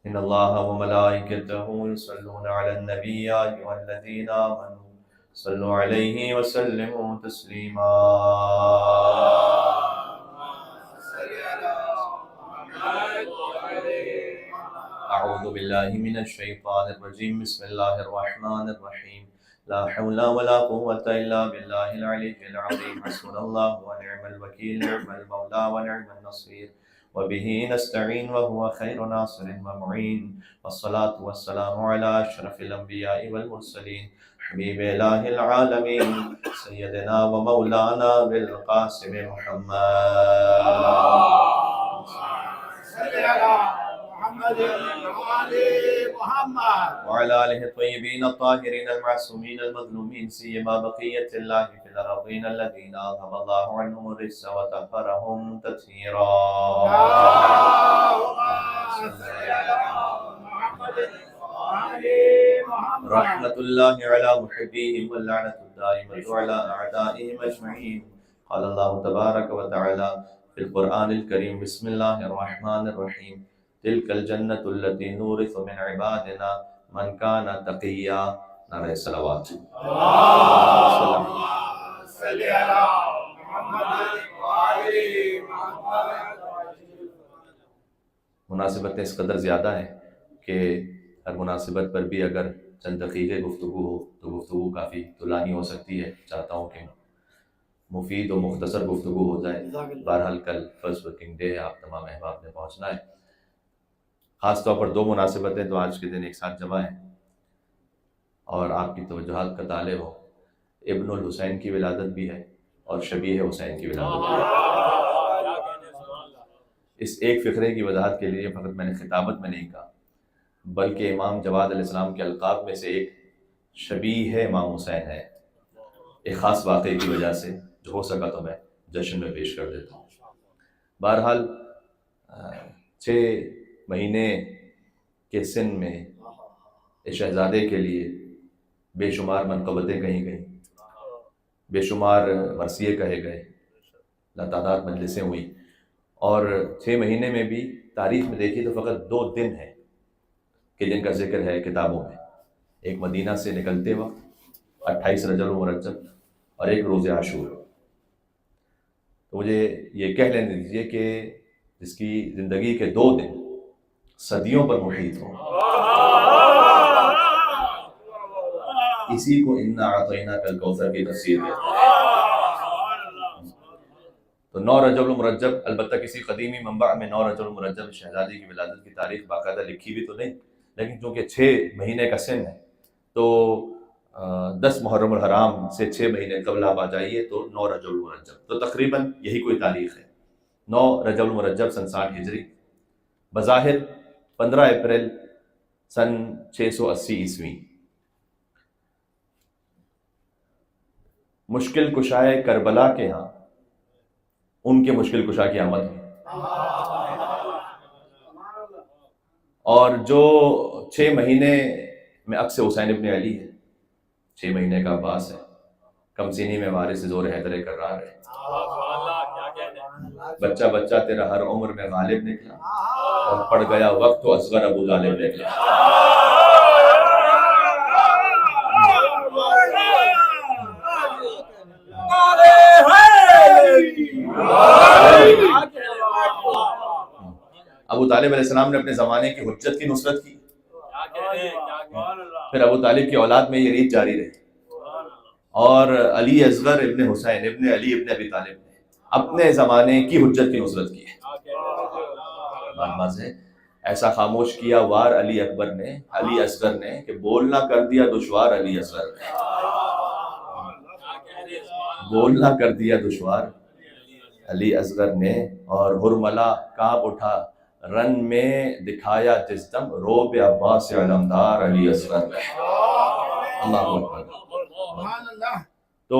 إن الله وملائكته يصلون على النبي يا أيها الذين آمنوا صلوا عليه وسلموا تسليما. أعوذ بالله من الشيطان الرجيم. بسم الله الرحمن الرحيم. لا حول ولا قوة إلا بالله العلي العظيم. حسبنا الله ونعم الوكيل، نعم المولى ونعم النصير، وبه نستعين وهو خير ناصر ومعين. والصلاة والسلام على أشرف الأنبياء والمرسلين حبيب إله العالمين سيدنا ومولانا بالقاسم محمد وعلى آله الطيبين الطاهرين المعصومين المظلومين، سيما بقية الله في الأرضين الذين أذهب الله عنهم الرجس وطهرهم تطهيرا. رحمة الله على محبيهم واللعنة الدائمة على أعدائهم أجمعين. قال الله تبارك وتعالى في القرآن الكريم: بسم الله الرحمن الرحيم. تلك الجنة التي نورث من عبادنا من كان تقيا. نعرہ صلوات. مناسبتیں اس قدر زیادہ ہیں کہ ہر مناسبت پر بھی اگر چند دقیقے گفتگو ہو تو گفتگو کافی طولانی ہو سکتی ہے. چاہتا ہوں کہ مفید و مختصر گفتگو ہو جائے. بہرحال کل فرسٹ ورکنگ ڈے ہے، آپ تمام احباب نے پہنچنا ہے. خاص طور پر دو مناسبتیں تو آج کے دن ایک ساتھ جمع ہیں اور آپ کی توجہات کا طالب ہو. ابن الحسین کی ولادت بھی ہے اور شبیہ حسین کی ولادت بھی ہے. اس ایک فقرے کی وضاحت کے لیے فقط میں نے خطابت میں نہیں کہا، بلکہ امام جواد علیہ السلام کے القاب میں سے ایک شبیہ امام حسین ہے، ایک خاص واقعے کی وجہ سے، جو ہو سکا تو میں جشن میں پیش کر دیتا ہوں. بہرحال 6 مہینے کے سن میں اس شہزادے کے لیے بے شمار منقبتیں کہی گئیں، بے شمار مرثیے کہے گئے، لاتعداد مجلسیں ہوئیں. اور 6 مہینے میں بھی تاریخ میں دیکھیے تو فقط 2 دن ہیں کہ جن کا ذکر ہے کتابوں میں. ایک مدینہ سے نکلتے وقت 28 رجب المرجب اور ایک روز عاشور. تو مجھے یہ کہہ لینے دیجیے کہ جس کی زندگی کے 2 دن صدیوں پر محیط ہوں، اسی کو انا اعطیناک الکوثر کی تفسیر ہے. تو 9 رجب المرجب، البتہ کسی قدیمی منبع میں 9 رجب المرجب شہزادی کی ولادت کی تاریخ باقاعدہ لکھی بھی تو نہیں، لیکن چونکہ 6 مہینے کا سن ہے تو 10 محرم الحرام سے 6 مہینے قبل آپ آ جائیے تو 9 رجب المرجب، تو تقریباً یہی کوئی تاریخ ہے. 9 رجب المرجب سن 60 ہجری، بظاہر 15 اپریل سن 680 عیسوی. مشکل کشائے کربلا کے ہاں ان کے مشکل کشا کی آمد ہوئی، اور جو 6 مہینے میں عکس حسین ابن علی ہے، 6 مہینے کا عباس ہے، کم سینی میں وارث زور حیدر کرار ہے. بچہ بچہ تیرا ہر عمر میں غالب نکلا اور پڑ گیا وقت تو اصغر ابو طالب نکلا. ابو طالب علیہ السلام نے اپنے زمانے کی حجت کی نصرت کی، پھر ابو طالب کی اولاد میں یہ ریت جاری رہی، اور علی اصغر ابن حسین ابن علی ابن ابی طالب نے اپنے زمانے کی حجت کی نصرت کی. ایسا خاموش کیا وار علی اکبر نے، علی اصغر نے، کہ بولنا کر دیا دشوار علی اصغر نے. بولنا کر دیا دشوار علی اصغر نے، اور ہرملا کانپ اٹھا رن میں دکھایا جس دم روب عباس علمدار علی اصغر نے. اللہ اکبر. تو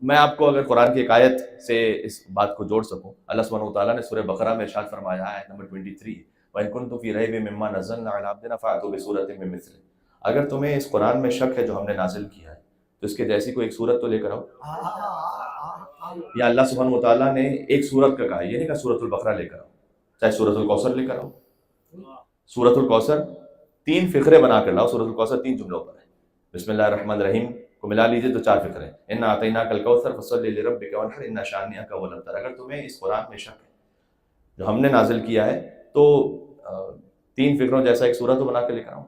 میں آپ کو اگر قرآن کی ایک آیت سے اس بات کو جوڑ سکوں، اللہ سبحانہ وتعالیٰ نے سورہ بقرہ میں ارشاد فرمایا ہے آیت نمبر 23، وَإِن كُنتُمْ فِي رَيْبٍ مِّمَّا نَزَّلْنَا عَلَىٰ عَبْدِنَا فَأْتُوا بِسُورَةٍ مِّن مِّثْلِهِ. اگر تمہیں اس قرآن میں شک ہے جو ہم نے نازل کیا ہے تو اس کے جیسی کوئی ایک سورت تو لے کر آؤ. یا اللہ سبحانہ وتعالیٰ نے ایک سورت کا کہا، یہ نہیں کہا سورۃ البقرہ لے کر آؤ، چاہے سورۃ الکوثر لے کر آؤ، سورۃ الکوثر 3 فقرے بنا کر لاؤ. سورۃ الکوثر 3 جملوں پر ہے. بسم اللہ الرحمن الرحیم کو ملا لیجئے تو 4 فقرے. انا اعطیناک الکوثر فصلی لربک وانحر ان شانئک هو الابتر. اگر تمہیں اس قرآن میں شک ہے جو ہم نے نازل کیا ہے تو 3 فقروں جیسا ایک سورہ تو بنا کے لے کر آؤں.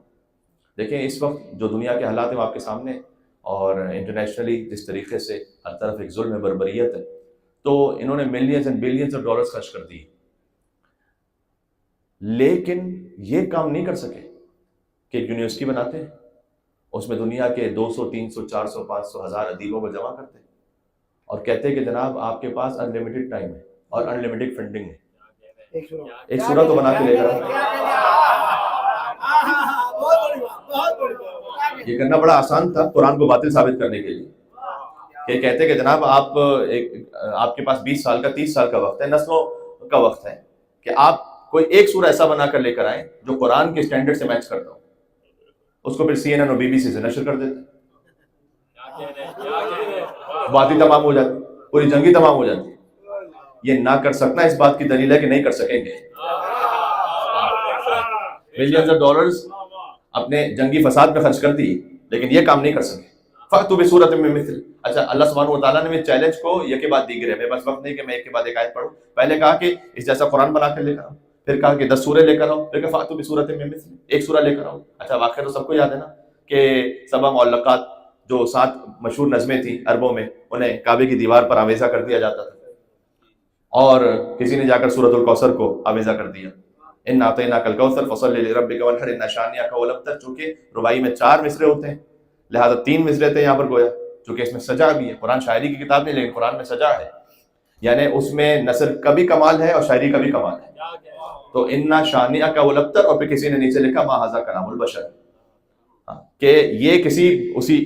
دیکھیں اس وقت جو دنیا کے حالات ہیں وہ آپ کے سامنے، اور انٹرنیشنلی جس طریقے سے ہر طرف ایک ظلم بربریت ہے، تو انہوں نے millions and billions of dollars خرچ کر دی، لیکن یہ کام نہیں کر سکے کہ ایک یونیورسٹی بناتے ہیں، اس میں دنیا کے 200 300 400 500 1000 ادیبوں کو جمع کرتے ہیں اور کہتے ہیں کہ جناب آپ کے پاس انلمیٹڈ ٹائم ہے اور انلمیٹڈ فنڈنگ ہے، ایک سورہ تو بنا کے لے کر. یہ کرنا بڑا آسان تھا قرآن کو باطل ثابت کرنے کے لیے، کہ کہتے کہ جناب آپ کے پاس 20 سال کا 30 سال کا وقت ہے، نسلوں کا وقت ہے، کہ آپ کوئی ایک سورہ ایسا بنا کر لے کر آئیں جو قرآن کے اسٹینڈرڈ سے میچ کرتا ہو. اس کو پھر CNN اور BBC سے نشر کر دیتے، بات ہی تمام ہو جاتی، پوری جنگی تمام ہو جاتی. یہ نہ کر سکنا اس بات کی دلیل ہے کہ نہیں کر سکیں گے. ملینز آف ڈالرز اپنے جنگی فساد میں خرچ کر دی، لیکن یہ کام نہیں کر سکے. فَأْتُوا بِسُورَةٍ مِّن مِّثْلِهِ. اچھا، اللہ سبحانہ و تعالیٰ نے میرے چیلنج کو ایک کے بعد دیگر ہے، میرے پاس وقت نہیں کہ میں ایک کے بعد ایک آیت پڑھوں. پہلے کہا کہ اس جیسا قرآن بنا کر لے کر آؤ، پھر کہا کہ 10 سورے لے کر آؤ، پھر کہا فَأْتُوا بِسُورَةٍ مِّن مِّثْلِهِ، ایک سورہ لے کر آؤ. اچھا، واقعہ تو سب کو یاد ہے نا کہ 7 معلقات جو 7 مشہور نظمیں تھیں عربوں میں، انہیں کعبے کی دیوار پر آویزہ کر دیا جاتا تھا، اور کسی نے جا کر سورۃ الکوثر کو آویزہ کر دیا. انا اعطیناک الکوثر فصلی لربک وانحر ان شانئک هو الابتر. چونکہ رباعی میں 4 مصرے ہوتے ہیں، لہذا 3 مصرے تھے یہاں پر گویا، چونکہ اس میں سجا بھی ہے. قرآن شاعری کی کتاب نہیں، لیکن قرآن میں سجا ہے، یعنی اس میں نثر کا بھی کمال ہے اور شاعری کا بھی کمال ہے. تو انا شانئک هو الابتر، اور پھر کسی نے نیچے لکھا ما ھذا کلام البشر، کہ یہ کسی اسی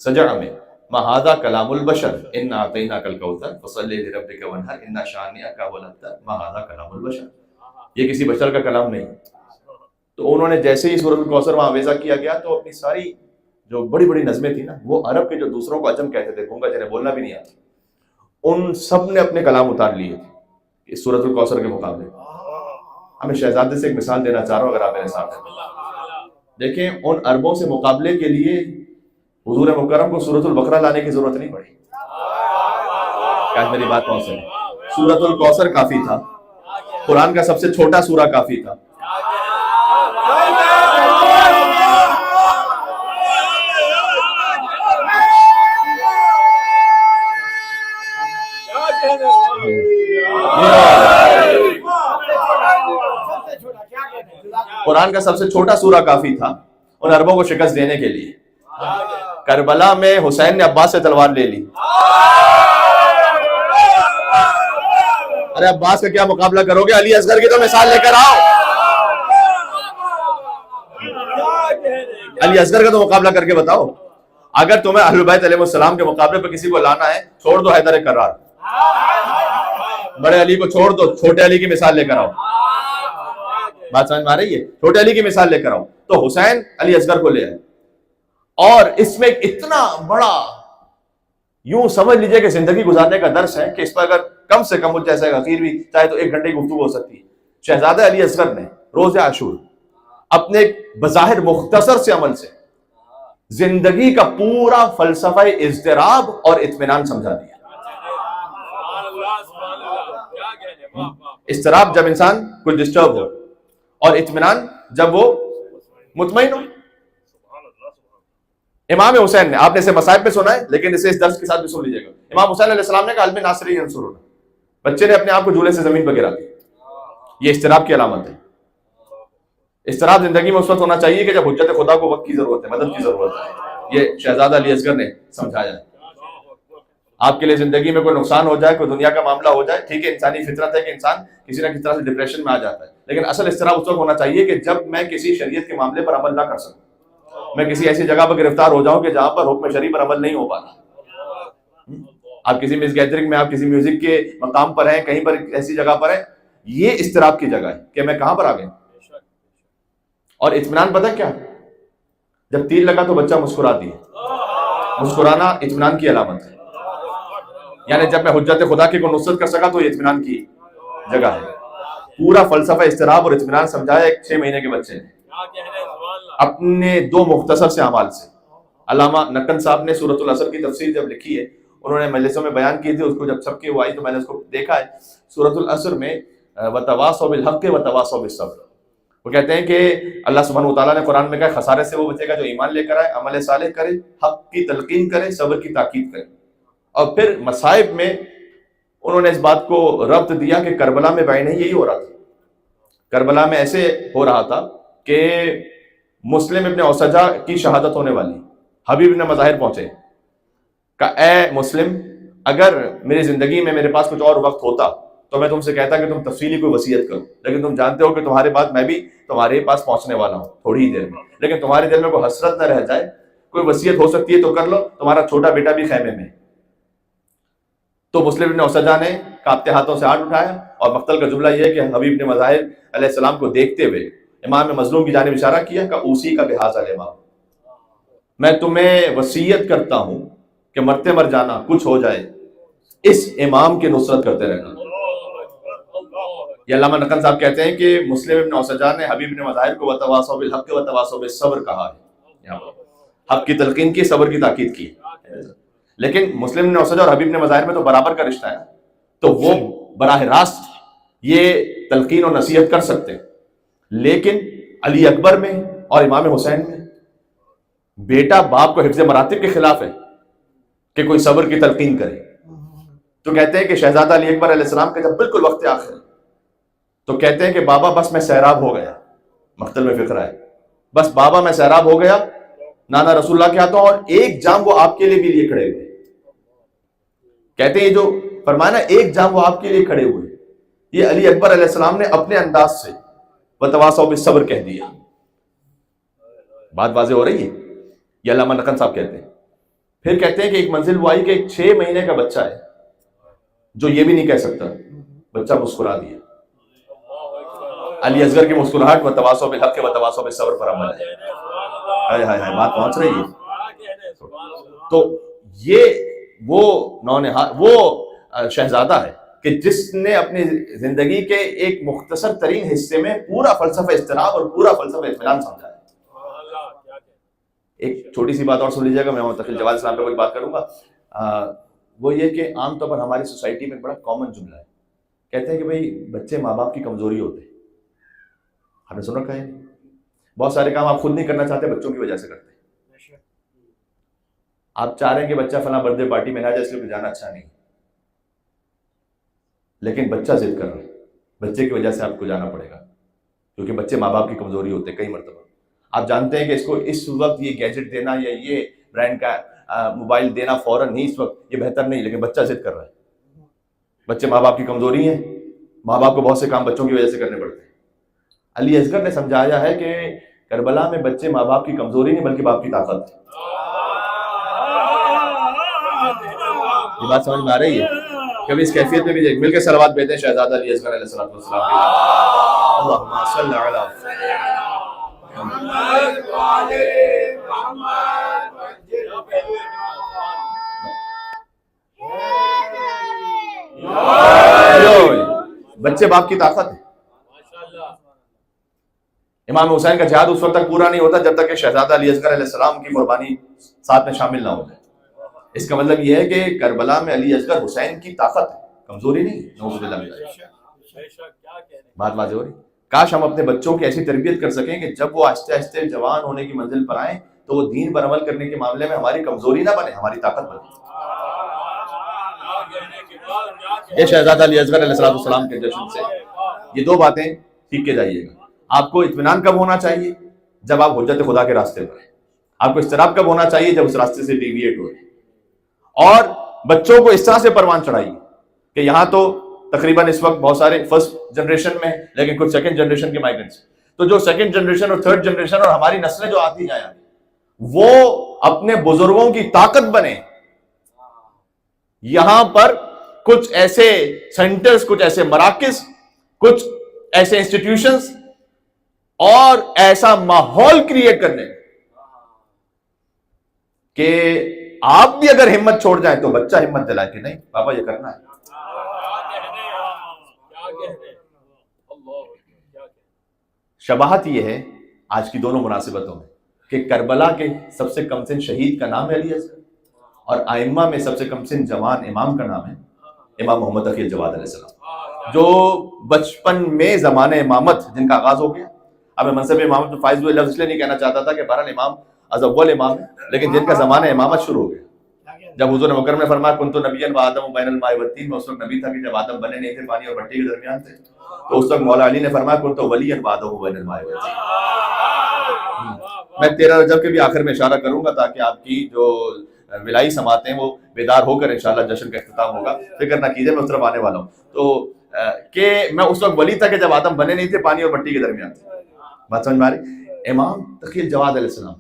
سجا میں ما ھذا کلام البشر انا اعطیناک الکوثر فصلی لربک وانحر ان شانئک هو الابتر ما ھذا کلام البشر، یہ کسی بشر کا کلام نہیں. تو انہوں نے جیسے ہی سورۃ الکوثر وہاں آویزہ کیا گیا تو اپنی ساری جو بڑی بڑی نظمیں تھیں نا، وہ عرب کے جو دوسروں کو عجم کہتے تھے، گونگا جنہیں بولنا بھی نہیں آتا، ان سب نے اپنے کلام اتار لیے تھے اس سورۃ الکوثر کے مقابلے. ہمیں شہزادے سے ایک مثال دینا چاہ رہا ہوں، اگر آپ میرے ساتھ ہیں. دیکھیں ان عربوں سے مقابلے کے لیے حضور مکرم کو سورۃ البقرہ لانے کی ضرورت نہیں پڑی. کیا میری بات پہنچ رہی ہے؟ سورۃ الکوثر کافی تھا، قرآن کا سب سے چھوٹا سورہ کافی تھا. قرآن کا سب سے چھوٹا سورہ کافی تھا ان عربوں کو شکست دینے کے لیے. کربلا میں حسین نے عباس سے تلوار لے لی. ارے عباس کا کیا مقابلہ کرو گے، علی اصغر کی تو مثال لے کر آؤ. علی اصغر کا تو مقابلہ کر کے بتاؤ. اگر تمہیں اہل بیت علیہ السلام کے مقابلے پہ کسی کو لانا ہے، چھوڑ دو حیدر کرار، بڑے علی کو چھوڑ دو، چھوٹے علی کی مثال لے کر آؤ. بات سمجھ میں آ رہی ہے؟ چھوٹے علی کی مثال لے کر آؤ. تو حسین علی اصغر کو لے آئے، اور اس میں اتنا بڑا یوں سمجھ لیجئے کہ زندگی گزارنے کا درس ہے کہ اس پر اگر کم سے کم مجھ جیسا غفیر بھی چاہے تو 1 گھنٹے کی گفتگو ہو سکتی ہے. شہزادہ علی اصغر نے روز عاشور اپنے بظاہر مختصر سے عمل سے زندگی کا پورا فلسفہ اضطراب اور اطمینان سمجھا دیا. اضطراب جب انسان کچھ ڈسٹرب ہو، اور اطمینان جب وہ مطمئن ہو. امام حسین نے، آپ نے اسے مصائب پہ سنا ہے لیکن اسے اس درس کے ساتھ بھی سن لیجیے گا. امام حسین علیہ السلام نے کہا الم ناصری ینصرنا، بچے نے اپنے آپ کو جھولے سے زمین پر گرا دیا. یہ اضطراب کی علامت ہے. اضطراب زندگی میں اس وقت ہونا چاہیے کہ جب حجت خدا کو وقت کی ضرورت ہے، مدد کی ضرورت ہے. یہ شہزادہ علی اصغر نے سمجھایا ہے. آپ کے لیے زندگی میں کوئی نقصان ہو جائے، کوئی دنیا کا معاملہ ہو جائے، ٹھیک ہے، انسانی فطرت ہے کہ انسان کسی نہ کسی طرح سے ڈپریشن میں آ جاتا ہے، لیکن اصل اضطراب اس وقت ہونا چاہیے کہ جب میں کسی شریعت کے معاملے پر عمل نہ کر سکوں، میں کسی ایسی جگہ پر گرفتار ہو جاؤں کہ جہاں پر حکم شرعی پر عمل نہیں ہو پاتا. آپ کسی مس گیدرنگ میں، آپ کسی میوزک کے مقام پر ہیں، کہیں پر ایسی جگہ پر ہیں، یہ اضطراب کی جگہ ہے کہ میں کہاں پر آ گیا. اور اطمینان پتہ کیا، جب تیر لگا تو بچہ مسکرا دی. مسکرانا اطمینان کی علامت ہے. یعنی جب میں حجت خدا کی کو نصرت کر سکا تو یہ اطمینان کی جگہ ہے. پورا فلسفہ اضطراب اور اطمینان سمجھایا ایک 6 مہینے کے بچے نے اپنے 2 مختصر سے اعمال سے. علامہ نقن صاحب نے سورۃ العصر کی تفسیر جب لکھی ہے، انہوں نے مجلسوں میں بیان کی تھی، اس کو جب سب کی وہ آئی تو میں نے اس کو دیکھا ہے. سورۃ العصر میں وتواصوا بالحق وتواصوا بالصبر، وہ کہتے ہیں کہ اللہ سبحانہ وتعالیٰ نے قرآن میں کہا خسارے سے وہ بچے گا جو ایمان لے کر آئے، عمل صالح کرے، حق کی تلقین کرے، صبر کی تاکید کرے. اور پھر مصائب میں انہوں نے اس بات کو ربط دیا کہ کربلا میں بعینہ یہی ہو رہا تھا. کربلا میں ایسے ہو رہا تھا کہ مسلم ابن اوسجہ کی شہادت ہونے والی، حبیب ابن مظاہر پہنچے کہ اے مسلم، اگر میری زندگی میں میرے پاس کچھ اور وقت ہوتا تو میں تم سے کہتا کہ تم تفصیلی کوئی وصیت کرو، لیکن تم جانتے ہو کہ تمہارے بعد میں بھی تمہارے پاس پہنچنے والا ہوں تھوڑی ہی دیر میں، لیکن تمہارے دل میں کوئی حسرت نہ رہ جائے، کوئی وصیت ہو سکتی ہے تو کر لو، تمہارا چھوٹا بیٹا بھی خیمے میں. تو مسلم ابن اوسجہ نے کانپتے ہاتھوں سے ہاتھ اٹھایا، اور مقتل کا جملہ یہ ہے کہ حبیب ابن مظاہر علیہ السلام کو دیکھتے ہوئے امام مظلوم کی جانب اشارہ کیا کہ اوصی کا بہذا الامام، میں تمہیں وصیت کرتا ہوں کہ مرتے مر جانا، کچھ ہو جائے، اس امام کی نصرت کرتے رہنا. یہ علامہ نقن صاحب کہتے ہیں کہ مسلم ابن اوسجہ نے حبیب ابن مظاہر کو وتواصوا بالحق وتواصوا بالصبر کہا ہے، یہاں پر حق کی تلقین کی، صبر کی تاکید کی. لیکن مسلم ابن اوسجہ اور حبیب ابن مظاہر میں تو برابر کا رشتہ ہے، تو وہ براہ راست یہ تلقین اور نصیحت کر سکتے ہیں. لیکن علی اکبر میں اور امام حسین میں بیٹا باپ کو حفظ مراتب کے خلاف ہے کہ کوئی صبر کی تلقین کرے. تو کہتے ہیں کہ شہزادہ علی اکبر علیہ السلام کا جب بالکل وقت آخر ہے تو کہتے ہیں کہ بابا بس میں سیراب ہو گیا، مقتل میں فقرہ ہے، بس بابا میں سیراب ہو گیا نانا رسول اللہ کے ہاتھوں، اور ایک جام وہ آپ کے لیے بھی لیے کھڑے ہوئے. کہتے ہیں جو فرمایا نا ایک جام وہ آپ کے لیے کھڑے ہوئے، یہ علی اکبر علیہ السلام نے اپنے انداز سے وتواصوا بالصبر کہہ دیا. بات واضح ہو رہی ہے؟ یہ علامہ نقن صاحب کہتے ہیں. پھر کہتے ہیں کہ ایک منزل وہ آئی کہ ایک 6 مہینے کا بچہ ہے جو یہ بھی نہیں کہہ سکتا، بچہ مسکرا دیا. علی اصغر کی مسکراہٹ وتواصوا بالحق وتواصوا بالصبر پر عمل ہے. ہائے ہائے ہائے، بات پہنچ رہی ہے. تو یہ وہ شہزادہ ہے کہ جس نے اپنی زندگی کے ایک مختصر ترین حصے میں پورا فلسفہ اضطراب اور پورا فلسفہ اطمینان سمجھا ہے. ایک چھوٹی سی بات اور سن لیجیے گا، میں تقی جواد اسلام پہ کوئی بات کروں گا. وہ یہ کہ عام طور پر ہماری سوسائٹی میں بڑا کامن جملہ ہے، کہتے ہیں کہ بھائی بچے ماں باپ کی کمزوری ہوتے ہیں. آپ نے سن رکھا ہے؟ بہت سارے کام آپ خود نہیں کرنا چاہتے، بچوں کی وجہ سے کرتے ہیں. آپ چاہ رہے ہیں کہ بچہ فلاں برتھ ڈے پارٹی میں نہ جائے اس لیے جانا اچھا نہیں، لیکن بچہ ضد کر رہا ہے، بچے کی وجہ سے آپ کو جانا پڑے گا، کیونکہ بچے ماں باپ کی کمزوری ہوتے ہیں. کئی مرتبہ آپ جانتے ہیں کہ اس کو اس وقت یہ گیجٹ دینا یا یہ برانڈ کا موبائل دینا فوراً نہیں اس وقت یہ بہتر نہیں، لیکن بچہ ضد کر رہا ہے. بچے ماں باپ کی کمزوری ہیں، ماں باپ کو بہت سے کام بچوں کی وجہ سے کرنے پڑتے ہیں. علی اصغر نے سمجھایا ہے کہ کربلا میں بچے ماں باپ کی کمزوری نہیں بلکہ باپ کی طاقت ہے. یہ بات سمجھ میں آ رہی ہے؟ کبھی اس کیفیت میں بھی مل کے صلوات بھیجتے ہیں شہزادہ علی اصغر علیہ السلام والسلام. اللہم صل علی بچے باپ کی طاقت ہے. امام حسین کا جہاد اس وقت تک پورا نہیں ہوتا جب تک کہ شہزادہ علی اصغر علیہ السلام کی قربانی ساتھ میں شامل نہ ہو جائے. اس کا مطلب یہ ہے کہ کربلا میں علی اصغر حسین کی طاقت ہے، کمزوری نہیں. نعوذ باللہ من ذلک. بات واضح ہو رہی؟ کاش ہم اپنے بچوں کی ایسی تربیت کر سکیں کہ جب وہ آہستہ آہستہ جوان ہونے کی منزل پر آئیں تو وہ دین پر عمل کرنے کے معاملے میں ہماری کمزوری نہ بنے، ہماری طاقت بنے. یہ شہزادہ علی اصغر علیہ السلام کے جشن سے یہ 2 باتیں سیکھ کے جائیے گا. آپ کو اطمینان کب ہونا چاہیے؟ جب آپ حجت خدا کے راستے پر ہیں. آپ کو اضطراب کب ہونا چاہیے؟ جب اس راستے سے ڈیویٹ ہو رہے ہیں. اور بچوں کو اس طرح سے پروان چڑھائیے کہ یہاں تو تقریباً اس وقت بہت سارے فرسٹ جنریشن میں لیکن کچھ سیکنڈ جنریشن کے مائیگرنٹس، تو جو سیکنڈ جنریشن اور تھرڈ جنریشن اور ہماری نسلیں جو آتی جائیں وہ اپنے بزرگوں کی طاقت بنے. یہاں پر کچھ ایسے سینٹرز، کچھ ایسے مراکز، کچھ ایسے انسٹیٹیوشنز اور ایسا ماحول کریٹ کرنے کہ آپ بھی اگر ہمت چھوڑ جائیں تو بچہ ہمت دلائے کہ نہیں پاپا یہ کرنا ہے. شباہت یہ ہے آج کی دونوں مناسبتوں میں کہ کربلا کے سب سے کم سن شہید کا نام ہے علی اصغر، اور ائمہ میں سب سے کم سن جوان امام کا نام ہے امام محمد تقی الجواد علیہ السلام، جو بچپن میں زمان امامت جن کا آغاز ہو گیا. اب میں منصب امامت میں فائز ہوئے لفظ اس لیے نہیں کہنا چاہتا تھا کہ بہرحال امام از اول امام ہے، لیکن جن کا زمانہ امامت شروع ہو گیا. جب حضور مکرم نے فرمایا کنت نبیا و آدم بین الماء والطین، میں اس وقت نبی تھا کہ جب آدم بنے نہیں تھے، پانی اور مٹی کے درمیان تھے، تو اس وقت مولا علی نے فرمایا کنت ولیا و آدم بین الماء والطین. میں 13 رجب کے بھی آخر میں اشارہ کروں گا تاکہ آپ کی جو ولائی سماعتیں وہ بیدار ہو کر انشاءاللہ جشن کا اختتام ہوگا. فکر نہ کیجیے، میں اس طرف آنے والا ہوں. تو کہ میں اس وقت ولی تھا کہ جب آدم بنے نہیں تھے، پانی اور مٹی کے درمیان تھے. بات سمجھ میں آ رہی؟ امام تقی الجواد علیہ السلام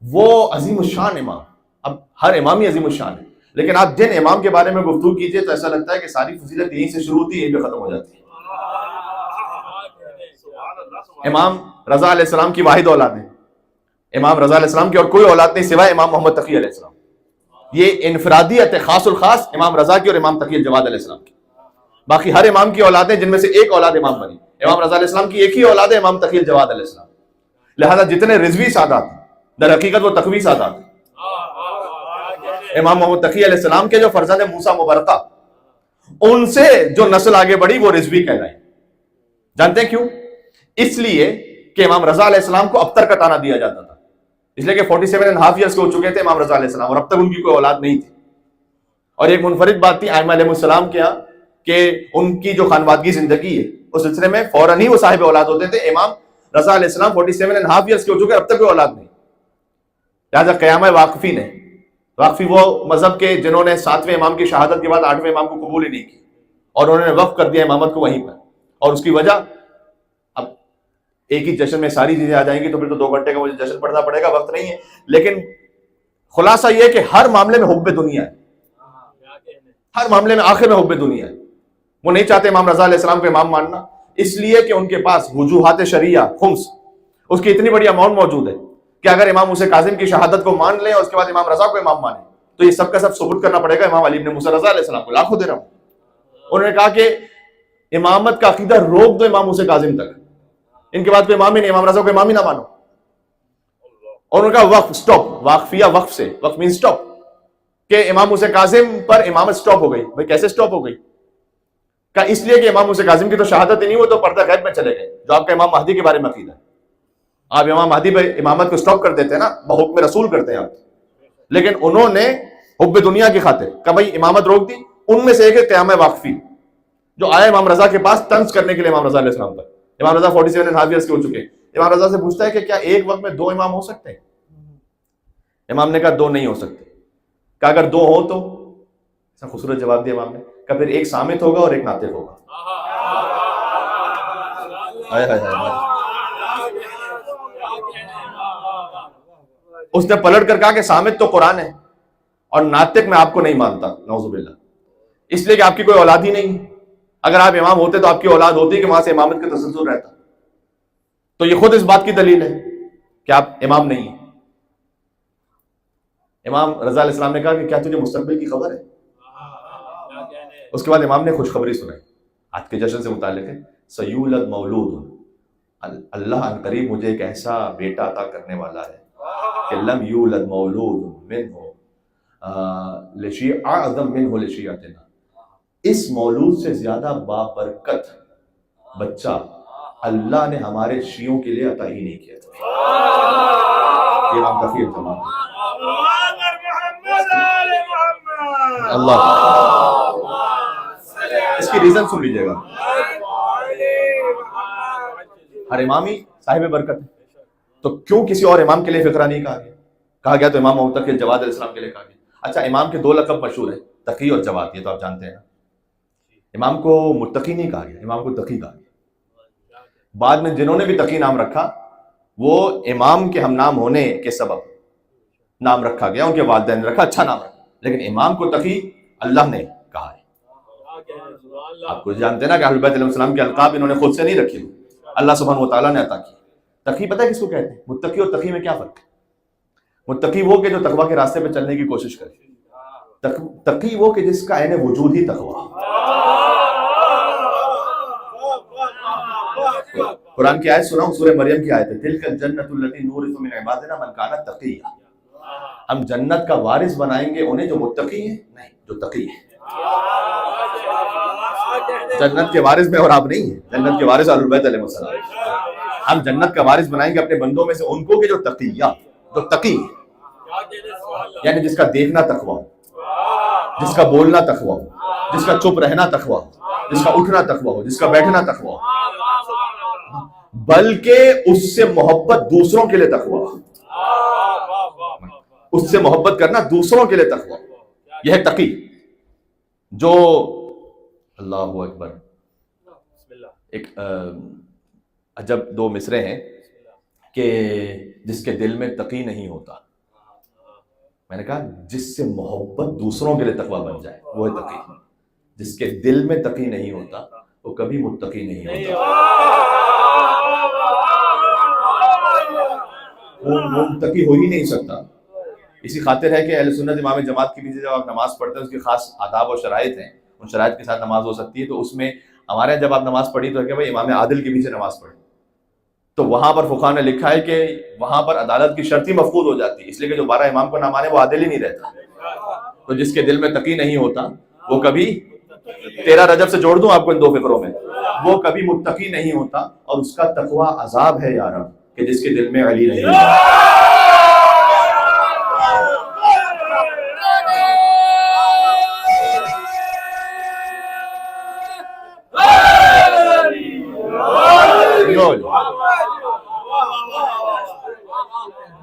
وہ عظیم الشان امام. اب ہر امام ہی عظیم الشان ہے، لیکن آپ جن امام کے بارے میں گفتگو کیجئے تو ایسا لگتا ہے کہ ساری فضیلت یہیں سے شروع ہوتی ہے، یہیں پہ ختم ہو جاتی ہے. امام رضا علیہ السلام کی واحد اولاد ہے. امام رضا علیہ السلام کی اور کوئی اولاد نہیں سوائے امام محمد تقی علیہ السلام. یہ انفرادیت ہے خاص الخاص امام رضا کی اور امام تقی الجواد علیہ السلام کی. باقی ہر امام کی اولادیں جن میں سے ایک اولاد امام بنی. امام رضا علیہ السلام کی ایک ہی اولاد ہے امام تقی الجواد علیہ السلام. لہذا جتنے رضوی سادات در حقیقت وہ تقوی سادات ہیں. امام محمد تقی علیہ السلام کے جو فرزند موسیٰ مبرکہ، ان سے جو نسل آگے بڑھی وہ رضوی کہلائی. جانتے ہیں کیوں؟ اس لیے کہ امام رضا علیہ السلام کو ابتر کا تانا دیا جاتا تھا، اس لیے کہ 47.5 ایئرس کے ہو چکے تھے امام رضا علیہ السلام اور اب تک ان کی کوئی اولاد نہیں تھی. اور ایک منفرد بات تھی ائمہ علیہ السلام کے یہاں کہ ان کی جو خانوادگی زندگی ہے اس سلسلے میں فوراً ہی وہ صاحب اولاد ہوتے تھے. امام رضا علیہ السلام 47.5 ایئرس کے ہو چکے، اب تک کوئی اولاد نہیں. لہٰذا قیامہ واقفی نے، واقفی وہ مذہب کے جنہوں نے 7ویں امام کی شہادت کے بعد 8ویں امام کو قبول ہی نہیں کی اور انہوں نے وقف کر دیا امامت کو وہیں پر. اور اس کی وجہ اب ایک ہی جشن میں ساری چیزیں آ جائیں گی تو پھر تو 2 گھنٹے کا مجھے جشن پڑھنا پڑے گا، وقت نہیں ہے. لیکن خلاصہ یہ کہ ہر معاملے میں حب دنیا ہے، ہر معاملے میں آخر میں حب دنیا ہے. وہ نہیں چاہتے امام رضا علیہ السلام کو امام ماننا، اس لیے کہ ان کے پاس وجوہات شرعیہ خمس اس کی اتنی بڑی اماؤنٹ موجود ہے کہ اگر امام موسیٰ کاظم کی شہادت کو مان لیں اور اس کے بعد امام رضا کو امام مانیں تو یہ سب کا سب ثبوت کرنا پڑے گا امام علی بن موسیٰ رضا علیہ السلام کو. لاکھوں درہم. انہوں نے کہا کہ امامت کا عقیدہ روک دو امام موسیٰ کاظم تک، ان کے بعد کوئی امام ہی نہیں، امام رضا کو امام ہی نہ مانو. اور انہوں نے کہا وقف سٹاپ، واقفیہ وقف سے، وقف مین سٹاپ، کہ امام موسیٰ کاظم پر امامت سٹاپ ہو گئی. بھائی کیسے سٹاپ ہو گئی؟ کہ اس لیے کہ امام موسیٰ کاظم کی تو شہادت ہی نہیں، وہ تو پردہ غیب میں چلے گئے، جو آپ کا امام مہدی کے بارے میں عقیدہ ہے. آپ امام مہدی پہ امامت کو سٹاپ کر دیتے ہیں نا، بحکم رسول کرتے ہیں آپ. لیکن انہوں نے حب دنیا کی خاطر کہ بھائی امامت روک دی. ان میں سے ایک ہے قیامہ واقفی، جو آیا امام رضا کے پاس طنز کرنے کے لیے امام رضا علیہ السلام پر. امام رضا 47.5 ایئرس کے ہو چکے. امام رضا سے پوچھتا ہے کہ کیا ایک وقت میں 2 امام ہو سکتے ہیں؟ امام نے کہا 2 نہیں ہو سکتے. کہ اگر 2 ہو تو ایسا خوبصورت جواب دیا امام نے کہ پھر ایک صامت ہوگا اور ایک ناطق ہوگا. اس نے پلٹ کر کہا کہ صامت تو قرآن ہے اور ناطق میں آپ کو نہیں مانتا، نعوذ باللہ، اس لیے کہ آپ کی کوئی اولاد ہی نہیں. اگر آپ امام ہوتے تو آپ کی اولاد ہوتی کہ وہاں سے امامت کا تسلسل رہتا. تو یہ خود اس بات کی دلیل ہے کہ آپ امام نہیں ہیں. امام رضا علیہ السلام نے کہا کہ کیا تجھے مستقبل کی خبر ہے؟ اس کے بعد امام نے خوشخبری سنائی آج کے جشن سے متعلق ہے. سیولد مولود، اللہ ان قریب مجھے ایک ایسا بیٹا عطا کرنے والا ہے کہ لم یولد مولود منہ لشیع اعظم منہ لشیعتنا، اس مولود سے زیادہ بابرکت بچہ اللہ نے ہمارے شیعوں کے لیے عطا ہی نہیں کیا تھا. یہ امام تقی الجواد اللہ. اس کی ریزن سن لیجیے گا. ہر امام ہی صاحب برکت ہے، تو کیوں کسی اور امام کے لیے فقرہ نہیں کہا گیا؟ کہا گیا تو امام محمد تقی الجواد علیہ السلام کے لیے کہا گیا. اچھا، امام کے 2 لقب مشہور ہیں، تقی اور جواد، یہ تو آپ جانتے ہیں نا. امام کو متقی نہیں کہا گیا، امام کو تقی کہا گیا. بعد میں جنہوں نے بھی تقی نام رکھا وہ امام کے ہم نام ہونے کے سبب نام رکھا گیا، ان کے والدین نے رکھا، اچھا نام رکھا. لیکن امام کو تقی اللہ نے کہا ہے. آپ کو جانتے ہیں نا کہ اہل بیت علیہ السلام کے القاب انہوں نے خود سے نہیں رکھی، اللہ سبحانہ و تعالیٰ نے عطا کی. تقی پتہ ہے کس کو کہتے ہیں؟ متقی اور تقی میں کیا فرق ہے؟ متقی وہ کہ جو تقویٰ کے راستے پہ چلنے کی کوشش کرے، تقی وہ کہ جس کا عین وجود ہی تقویٰ. قرآن کی آیت سناؤں، سورہ مریم کی آیت ہے، تلک الجنۃ التی نورث من عبادنا من کان تقیا، ہم جنت کا وارث بنائیں گے انہیں جو متقی ہیں، نہیں جو تقی ہیں۔ جنت کے وارث میں اور آپ نہیں ہیں، جنت کے وارث اہل بیت علیہ السلام۔ ہم جنت کا وارث بنائیں گے اپنے بندوں میں سے ان کو کہ جو تقیہ، جو تقی، یعنی جس کا دیکھنا تقویٰ ہو، جس کا بولنا تقویٰ ہو، جس کا چپ رہنا تقویٰ ہو، جس کا اٹھنا تقویٰ ہو، جس کا بیٹھنا تقویٰ ہو، بلکہ اس سے محبت دوسروں کے لیے تقویٰ، اس سے محبت کرنا دوسروں کے لیے تقویٰ، یہ ہے تقی۔ جو اللہ اکبر، ایک عجب دو مصرے ہیں کہ جس کے دل میں تقی نہیں ہوتا، میں نے کہا جس سے محبت دوسروں کے لیے تقویٰ بن جائے وہ ہے تقی، جس کے دل میں تقی نہیں ہوتا وہ کبھی متقی نہیں ہوتا، وہ متقی ہو ہی نہیں سکتا۔ اسی خاطر ہے کہ اہل سنت امام جماعت کے پیچھے جب آپ نماز پڑھتے ہیں اس کی خاص آداب اور شرائط ہیں، ان شرائط کے ساتھ نماز ہو سکتی ہے۔ تو اس میں ہمارے جب آپ نماز پڑھی تو کہ بھائی امام عادل کے پیچھے نماز پڑھی، تو وہاں پر فقہاء نے لکھا ہے کہ وہاں پر عدالت کی شرط ہی مفقود ہو جاتی ہے، اس لیے کہ جو 12 امام کو نہ مانے وہ عادل ہی نہیں رہتا۔ تو جس کے دل میں تقی نہیں ہوتا وہ کبھی، 13 رجب سے جوڑ دوں آپ کو ان دو فکروں میں، وہ کبھی متقی نہیں ہوتا، اور اس کا تقویٰ عذاب ہے یا رب کہ جس کے دل میں علی نہیں ہوتا۔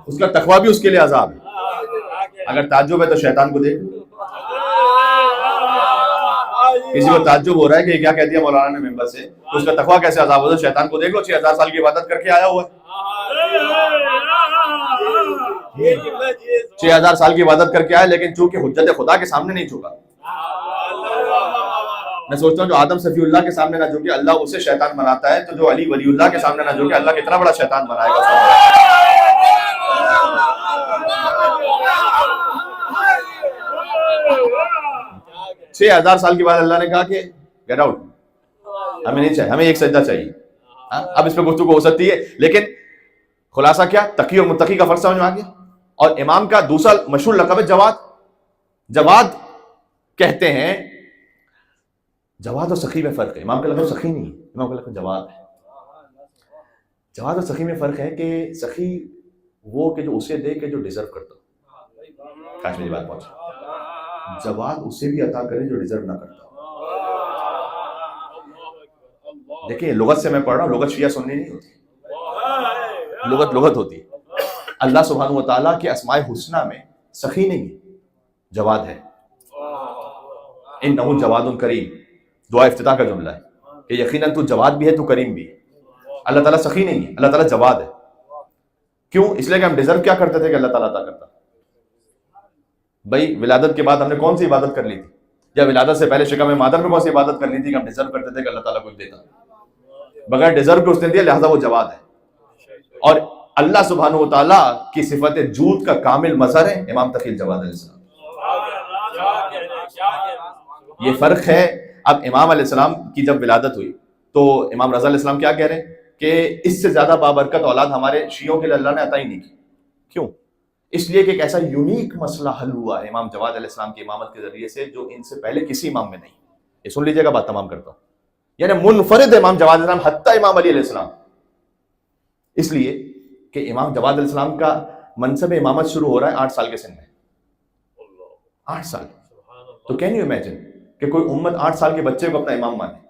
اس کا تقویٰ بھی اس کے لیے عذاب ہے۔ اگر تعجب ہے تو شیطان کو دیکھ، کسی کو تعجب ہو رہا ہے کہ یہ کیا کہہ دیا مولانا نے ممبر سے، تو اس کا تقویٰ کیسے عذاب ہوتا ہے؟ شیطان کو دیکھ لو، 6000 سال کی عبادت کر کے آیا ہوا ہے، 6000 سال کی عبادت کر کے آیا، لیکن چونکہ حجت خدا کے سامنے نہیں جھکا۔ میں سوچتا ہوں جو آدم صفی اللہ کے سامنے نہ جھکے اللہ اسے شیطان بناتا ہے، تو جو علی ولی اللہ کے سامنے نہ جھکے اللہ کتنا بڑا شیطان بنائے گا۔ 6000 سال کے بعد اللہ نے کہا کہ گیٹ آؤٹ، ہمیں نہیں چاہیے، ہمیں ایک سجدہ چاہیے۔ اب اس پہ گفتگو ہو سکتی ہے، لیکن خلاصہ کیا، تقی اور متقی کا فرق سمجھ میں آ گیا۔ اور امام کا دوسرا مشہور لقب ہے جواد۔ جواد کہتے ہیں، جواد اور سخی میں فرق ہے، امام کا لقب سخی نہیں ہے، امام کا لقب جواد ہے۔ جواد اور سخی میں فرق ہے کہ سخی وہ کہ جو اسے دے کہ جو ڈیزرو کرتا ہو، کاش میری بات پہنچے، جواد اسے بھی عطا کرے جو ڈیزرو نہ کرتا۔ دیکھیں لغت سے میں پڑھ رہا ہوں، لغت شیعہ سننی نہیں ہوتی، لغت ہوتی ہے۔ اللہ سبحانہ و تعالیٰ کے اسماء حسنہ میں سخی نہیں ہے، جواد ہے۔ انہ جواد کریم دعا افتتاح کا جملہ ہے کہ یقیناً تو جواد بھی ہے تو کریم بھی ہے۔ اللہ تعالیٰ سخی نہیں ہے، اللہ تعالیٰ جواد ہے۔ کیوں؟ اس لیے کہ ہم ڈیزرو کیا کرتے تھے کہ اللہ تعالیٰ عطا کرتا۔ بھائی ولادت کے بعد ہم نے کون سی عبادت کر لی تھی، یا ولادت سے پہلے شکم مادر میں کون سی عبادت کر لی تھی کہ ہم ڈیزرو کرتے تھے کہ اللہ تعالیٰ کچھ دیتا، بغیر ڈیزرو کے اس نے دیا، لہذا وہ جواد ہے۔ اور اللہ سبحانہ و تعالیٰ کی صفت جود کا کامل مظہر ہے امام تقی الجواد علیہ السلام۔ یہ فرق ہے۔ اب امام علیہ السلام کی جب ولادت ہوئی تو امام رضا علیہ السلام کیا کہہ رہے ہیں کہ اس سے زیادہ بابرکت اولاد ہمارے شیعوں کے لیے اللہ نے عطا ہی نہیں کی۔ کیوں؟ اس لیے کہ ایک ایسا یونیک مسئلہ حل ہوا ہے امام جواد علیہ السلام کی امامت کے ذریعے سے جو ان سے پہلے کسی امام میں نہیں۔ یہ سن لیجئے گا، بات تمام کرتا ہوں۔ یعنی منفرد امام جواد علیہ السلام حتیٰ امام علی علیہ السلام، اس لیے کہ امام جواد علیہ السلام کا منصب امامت شروع ہو رہا ہے 8 سال کے سن میں۔ 8 سال، تو کین یو امیجن کہ کوئی امت 8 سال کے بچے کو اپنا امام مانے۔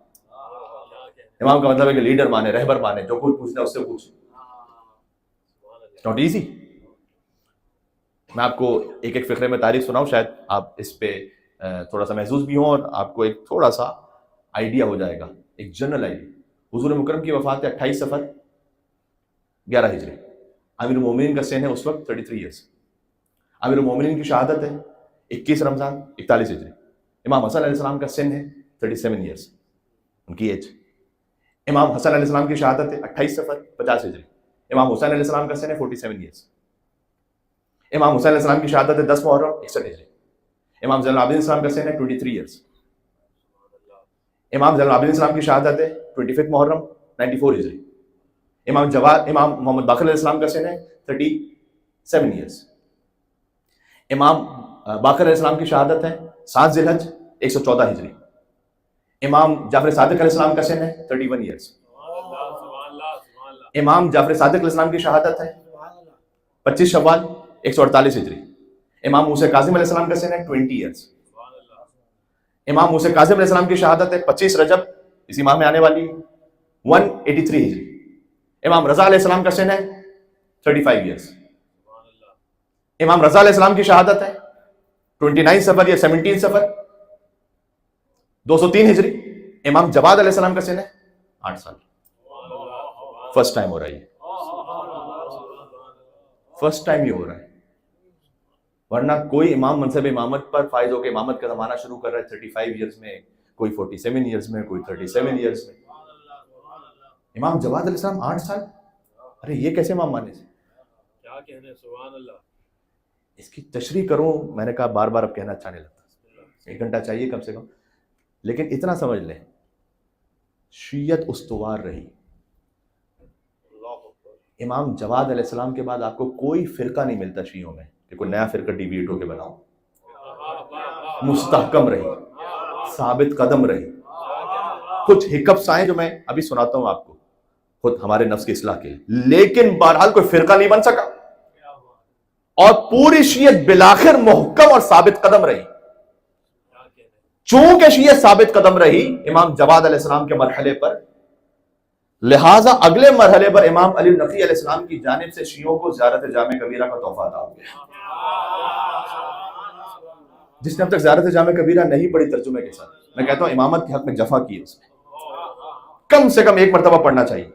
امام کا مطلب ہے کہ لیڈر مانے، رہبر مانے، جو کوئی پوچھنا اس سے پوچھے۔ Not easy. میں آپ کو ایک ایک فقرے میں تاریخ سناؤں، شاید آپ اس پہ تھوڑا سا محظوظ بھی ہوں اور آپ کو ایک تھوڑا سا آئیڈیا ہو جائے گا، ایک جنرل آئیڈیا۔ حضور مکرم کی وفات ہے 28 صفر 11 ہجری۔ امیر المومنین کا سن ہے اس وقت 33 ایئرس۔ امیر المومنین کی شہادت ہے 21 رمضان 41 ہجری۔ امام حسن علیہ السلام کا سن ہے 37 ایئرس، ان کی ایج۔ امام حسن علیہ السلام کی شہادت ہے 28 صفر 50 ہجری۔ امام حسین علیہ السلام کا سن ہے 47 ایئرس۔ امام حسین علیہ السلام کی شہادت ہے 10 محرم 61 ہجری۔ امام زین العابدین السلام کا سن ہے 23 ایئرس۔ امام زین العابدین السلام کی شہادت ہے 25 محرم 94 ہجری۔ امام محمد باقر علیہ السلام کا سن ہے 37 ایئرس. امام باقر علیہ السلام کی شہادت ہے 7 ذی الحج 114 ہجری. امام جعفر صادق علیہ السلام کا سن ہے 31 ایئرس. امام جعفر صادق علیہ السلام کی شہادت ہے 25 شوال 148 ہجری. امام موسیٰ کاظم علیہ السلام کا سن ہے 20 ایئرس. امام موسیٰ کاظم علیہ السلام کی شہادت ہے 25 رجب اسی ماہ میں آنے والی 183 ہجری. امام رضا علیہ السلام کا سن ہے 35 ایئرس. امام رضا علیہ السلام کی شہادت ہے 29 سفر یا 17 سفر 203 ہجری. امام جواد علیہ السلام کا سن ہے 8 سال. فرسٹ ٹائم ہو رہا ہے, فرسٹ ٹائم یہ ہو رہا ہے. ورنہ کوئی امام منصب امامت پر فائز ہو کے امامت کا زمانہ شروع کر رہا ہے 35 ایئرس میں, کوئی 47 ایئرس میں, کوئی 37 ایئرس میں. امام جواد علیہ السلام 8 سال. ارے یہ کیسے امام مانے سے, کیا کہنے, سبحان اللہ. اس کی تشریح کروں, میں نے کہا بار بار اب کہنا اچھا نہیں لگتا, 1 گھنٹہ چاہیے کم سے کم. لیکن اتنا سمجھ لیں, شیعت استوار رہی. امام جواد علیہ السلام کے بعد آپ کو کوئی فرقہ نہیں ملتا شیعوں میں کہ کوئی نیا فرقہ ڈیویٹ ہو کے بناؤ. مستحکم رہی, ثابت قدم رہی. کچھ ہکپس آئے جو میں ابھی سناتا ہوں آپ کو, خود ہمارے نفس کی اصلاح کے لیے, لیکن بہرحال کوئی فرقہ نہیں بن سکا اور پوری شیعت بالآخر محکم اور ثابت قدم رہی. چونکہ شیعت ثابت قدم رہی امام جواد علیہ السلام کے مرحلے پر, لہٰذا اگلے مرحلے پر امام علی نقی علیہ السلام کی جانب سے شیعوں کو زیارت جامع کبیرہ کا تحفہ عطا ہو گیا. جس نے اب تک زیارت جامع کبیرہ نہیں پڑھی ترجمے کے ساتھ, میں کہتا ہوں امامت کے حق میں جفا کی ہے اس نے, کم سے کم 1 مرتبہ پڑھنا چاہیے.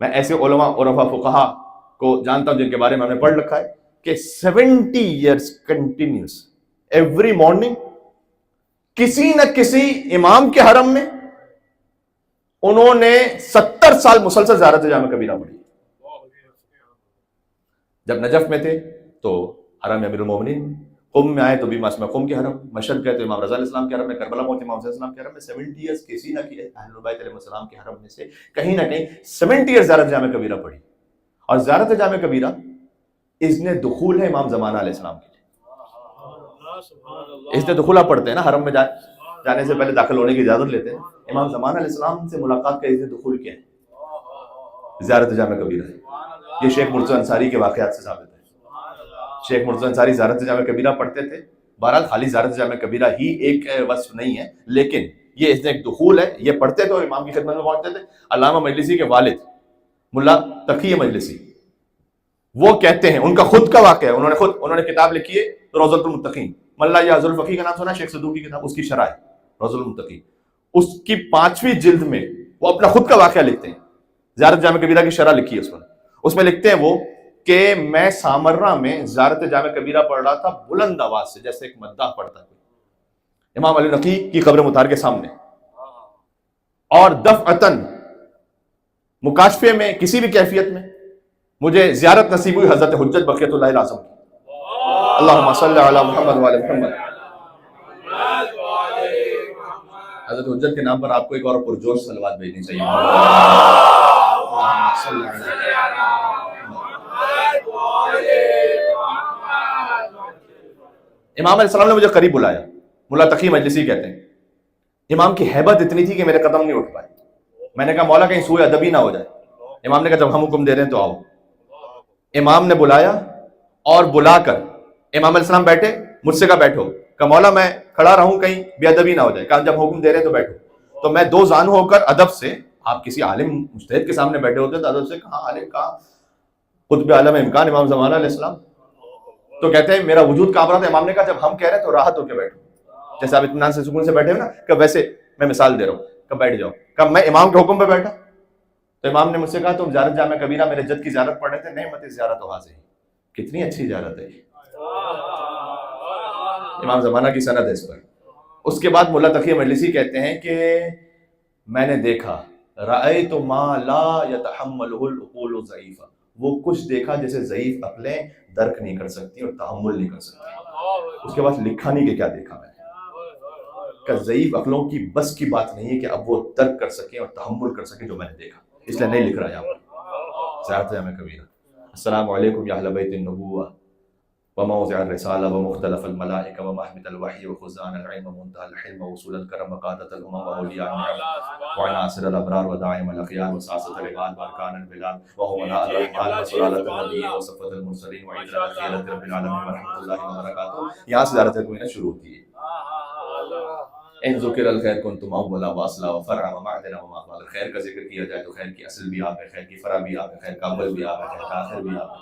میں ایسے علماء عرفاء فقہا کو جانتا ہوں جن کے بارے میں ہم نے پڑھ رکھا ہے کہ 70 ایئرس کنٹینیوس ایوری مارننگ کسی نہ کسی امام کے حرم میں انہوں نے 70 سال مسلسل زیارت جامع کبیرہ پڑھی. جب نجف میں تھے تو حرم امیر المومنین, قم میں آئے تو بھی مسجد قم کے حرم, مشہد گئے تو امام رضا علیہ السلام کے حرم میں, کربلا پہنچے امام حسین علیہ السلام کے حرم میں. 70 ایئرس کسی نہ کسی اہل بیت علیہ السلام کے حرم میں سے کہیں نہ کہیں 70 ایئرس زیارت جامع کبیرہ پڑھی. اور زیارت جامع کبیرہ اذن دخول ہے امام زمانہ علیہ السلام کے لیے. اذن دخول آپ پڑھتے ہیں نا, حرم میں جانے سے پہلے داخل ہونے کی اجازت لیتے ہیں. امام زمانہ علیہ السلام سے ملاقات کا اذن دخول کیا ہے؟ زیارت جامع کبیرہ ہے. یہ شیخ مرتضی انصاری کے واقعات سے ثابت ہے. شیخ مرتضی انصاری زیارت جامع کبیرہ پڑھتے تھے. بہرحال خالی زیارت جامع کبیرہ ہی ایک وصف نہیں ہے, لیکن یہ اذن دخول ہے. یہ پڑھتے تھے اور امام کی خدمت میں پہنچتے تھے. علامہ مجلسی کے والد ملا تقی مجلسی وہ کہتے ہیں, ان کا خود کا واقعہ ہے, انہوں نے کتاب لکھی ہے روضۃ المتقین. ملا یا ازل الفقی کا نام سنا, شیخ صدوق کی کتاب, اس کی شرح ہے روضۃ المتقین. اس کی 5ویں جلد میں وہ اپنا خود کا واقعہ لکھتے ہیں. زیارت جامع کبیرہ کی شرح لکھی ہے اس میں لکھتے ہیں وہ کہ میں سامرہ میں زیارت جامع کبیرہ پڑھ رہا تھا بلند آواز سے, جیسے ایک مداح پڑھتا ہے امام علی نقی کی قبر مطہر کے سامنے, اور دفعتاً مکاشفے میں کسی بھی کیفیت میں مجھے زیارت نصیب ہوئی حضرت حجت بقیت اللہ الاعظم کی. اللہم صلی علی محمد وعلی محمد. حضرت حجت کے نام پر آپ کو ایک اور پرجوش صلوات بھیجنی چاہیے. امام علیہ السلام نے مجھے قریب بلایا, ملا تقی مجلسی کہتے ہیں. امام کی ہیبت اتنی تھی کہ میرے قدم نہیں اٹھ پائے. میں نے کہا مولا کہیں سوء ادب ہی نہ ہو جائے. امام نے کہا جب ہم حکم دے رہے ہیں تو آؤ. امام نے بلایا اور بلا کر امام علیہ السلام بیٹھے, مجھ سے کہا بیٹھو. کہا مولا میں کھڑا رہوں کہیں بے ادبی نہ ہو جائے. کہا جب حکم دے رہے ہیں تو بیٹھو. تو میں 2 زانو ہو کر ادب سے, آپ کسی عالم مجتہد کے سامنے بیٹھے ہوتے تو ادب سے کہاں عالم, کہاں قطب عالم امکان امام زمانہ علیہ السلام. تو کہتے ہیں میرا وجود کانپ رہا تھا. امام نے کہا جب ہم کہہ رہے ہیں تو راحت ہو کے بیٹھو, جیسے آپ اطمینان سے سکون سے بیٹھے ہو نا. کہ ویسے میں مثال دے رہا ہوں, کہ بیٹھ جاؤ. کہ میں امام کے حکم پہ بیٹھا تو امام نے مجھ سے کہا تم زیارت جامع کبیرہ میرے جد کی زیارت پڑھ رہے تھے, نہیں مت زیارت ہو حاضر. کتنی اچھی زیارت ہے, امام زمانہ کی سند ہے اس پر. اس کے بعد ملا تقی مجلسی کہتے ہیں کہ میں نے دیکھا رأیت ما لا يتحملہ العقول ضعیفہ, وہ کچھ دیکھا جیسے ضعیف عقلیں درک نہیں کر سکتی اور تحمل نہیں کر سکتی. اس کے بعد لکھا نہیں کہ کیا دیکھا میں نے, کہ ضعیف عقلوں کی بس کی بات نہیں ہے کہ اب وہ درک کر سکیں اور تحمل کر سکیں جو میں نے دیکھا. اس لیے نہیں لکھ رہا یہاں پر زیادت جامع کبیرہ. السلام علیکم یا اہل بیت النبوہ وموضع الرسالہ ومختلف الملائکہ ومحمد الوحی وخزان العلم ومنتهى الحلم ووصول الكرم وقادة الامم واولیاء النعم وعناصر الابرار ودائم الاخیار وساسة العباد وارکان البلاد وامناء الرحمن وسلالة النبیین وصفة المرسلین وعید الاخیرۃ رب العالمین ورحمۃ اللہ وبرکاتہ. یہاں سے زیارت کوئی نے شروع ہوتی ہے. ان ذکر الخیر کنتم اولا واصلا وفرعا ومعدنا ومقبل. خیر کا ذکر کیا جائے تو خیر کی اصل بھی آپ ہے, خیر کی فرع بھی آپ ہے, خیر کا اول بھی آپ ہے, خیر کا آخر بھی آپ ہے.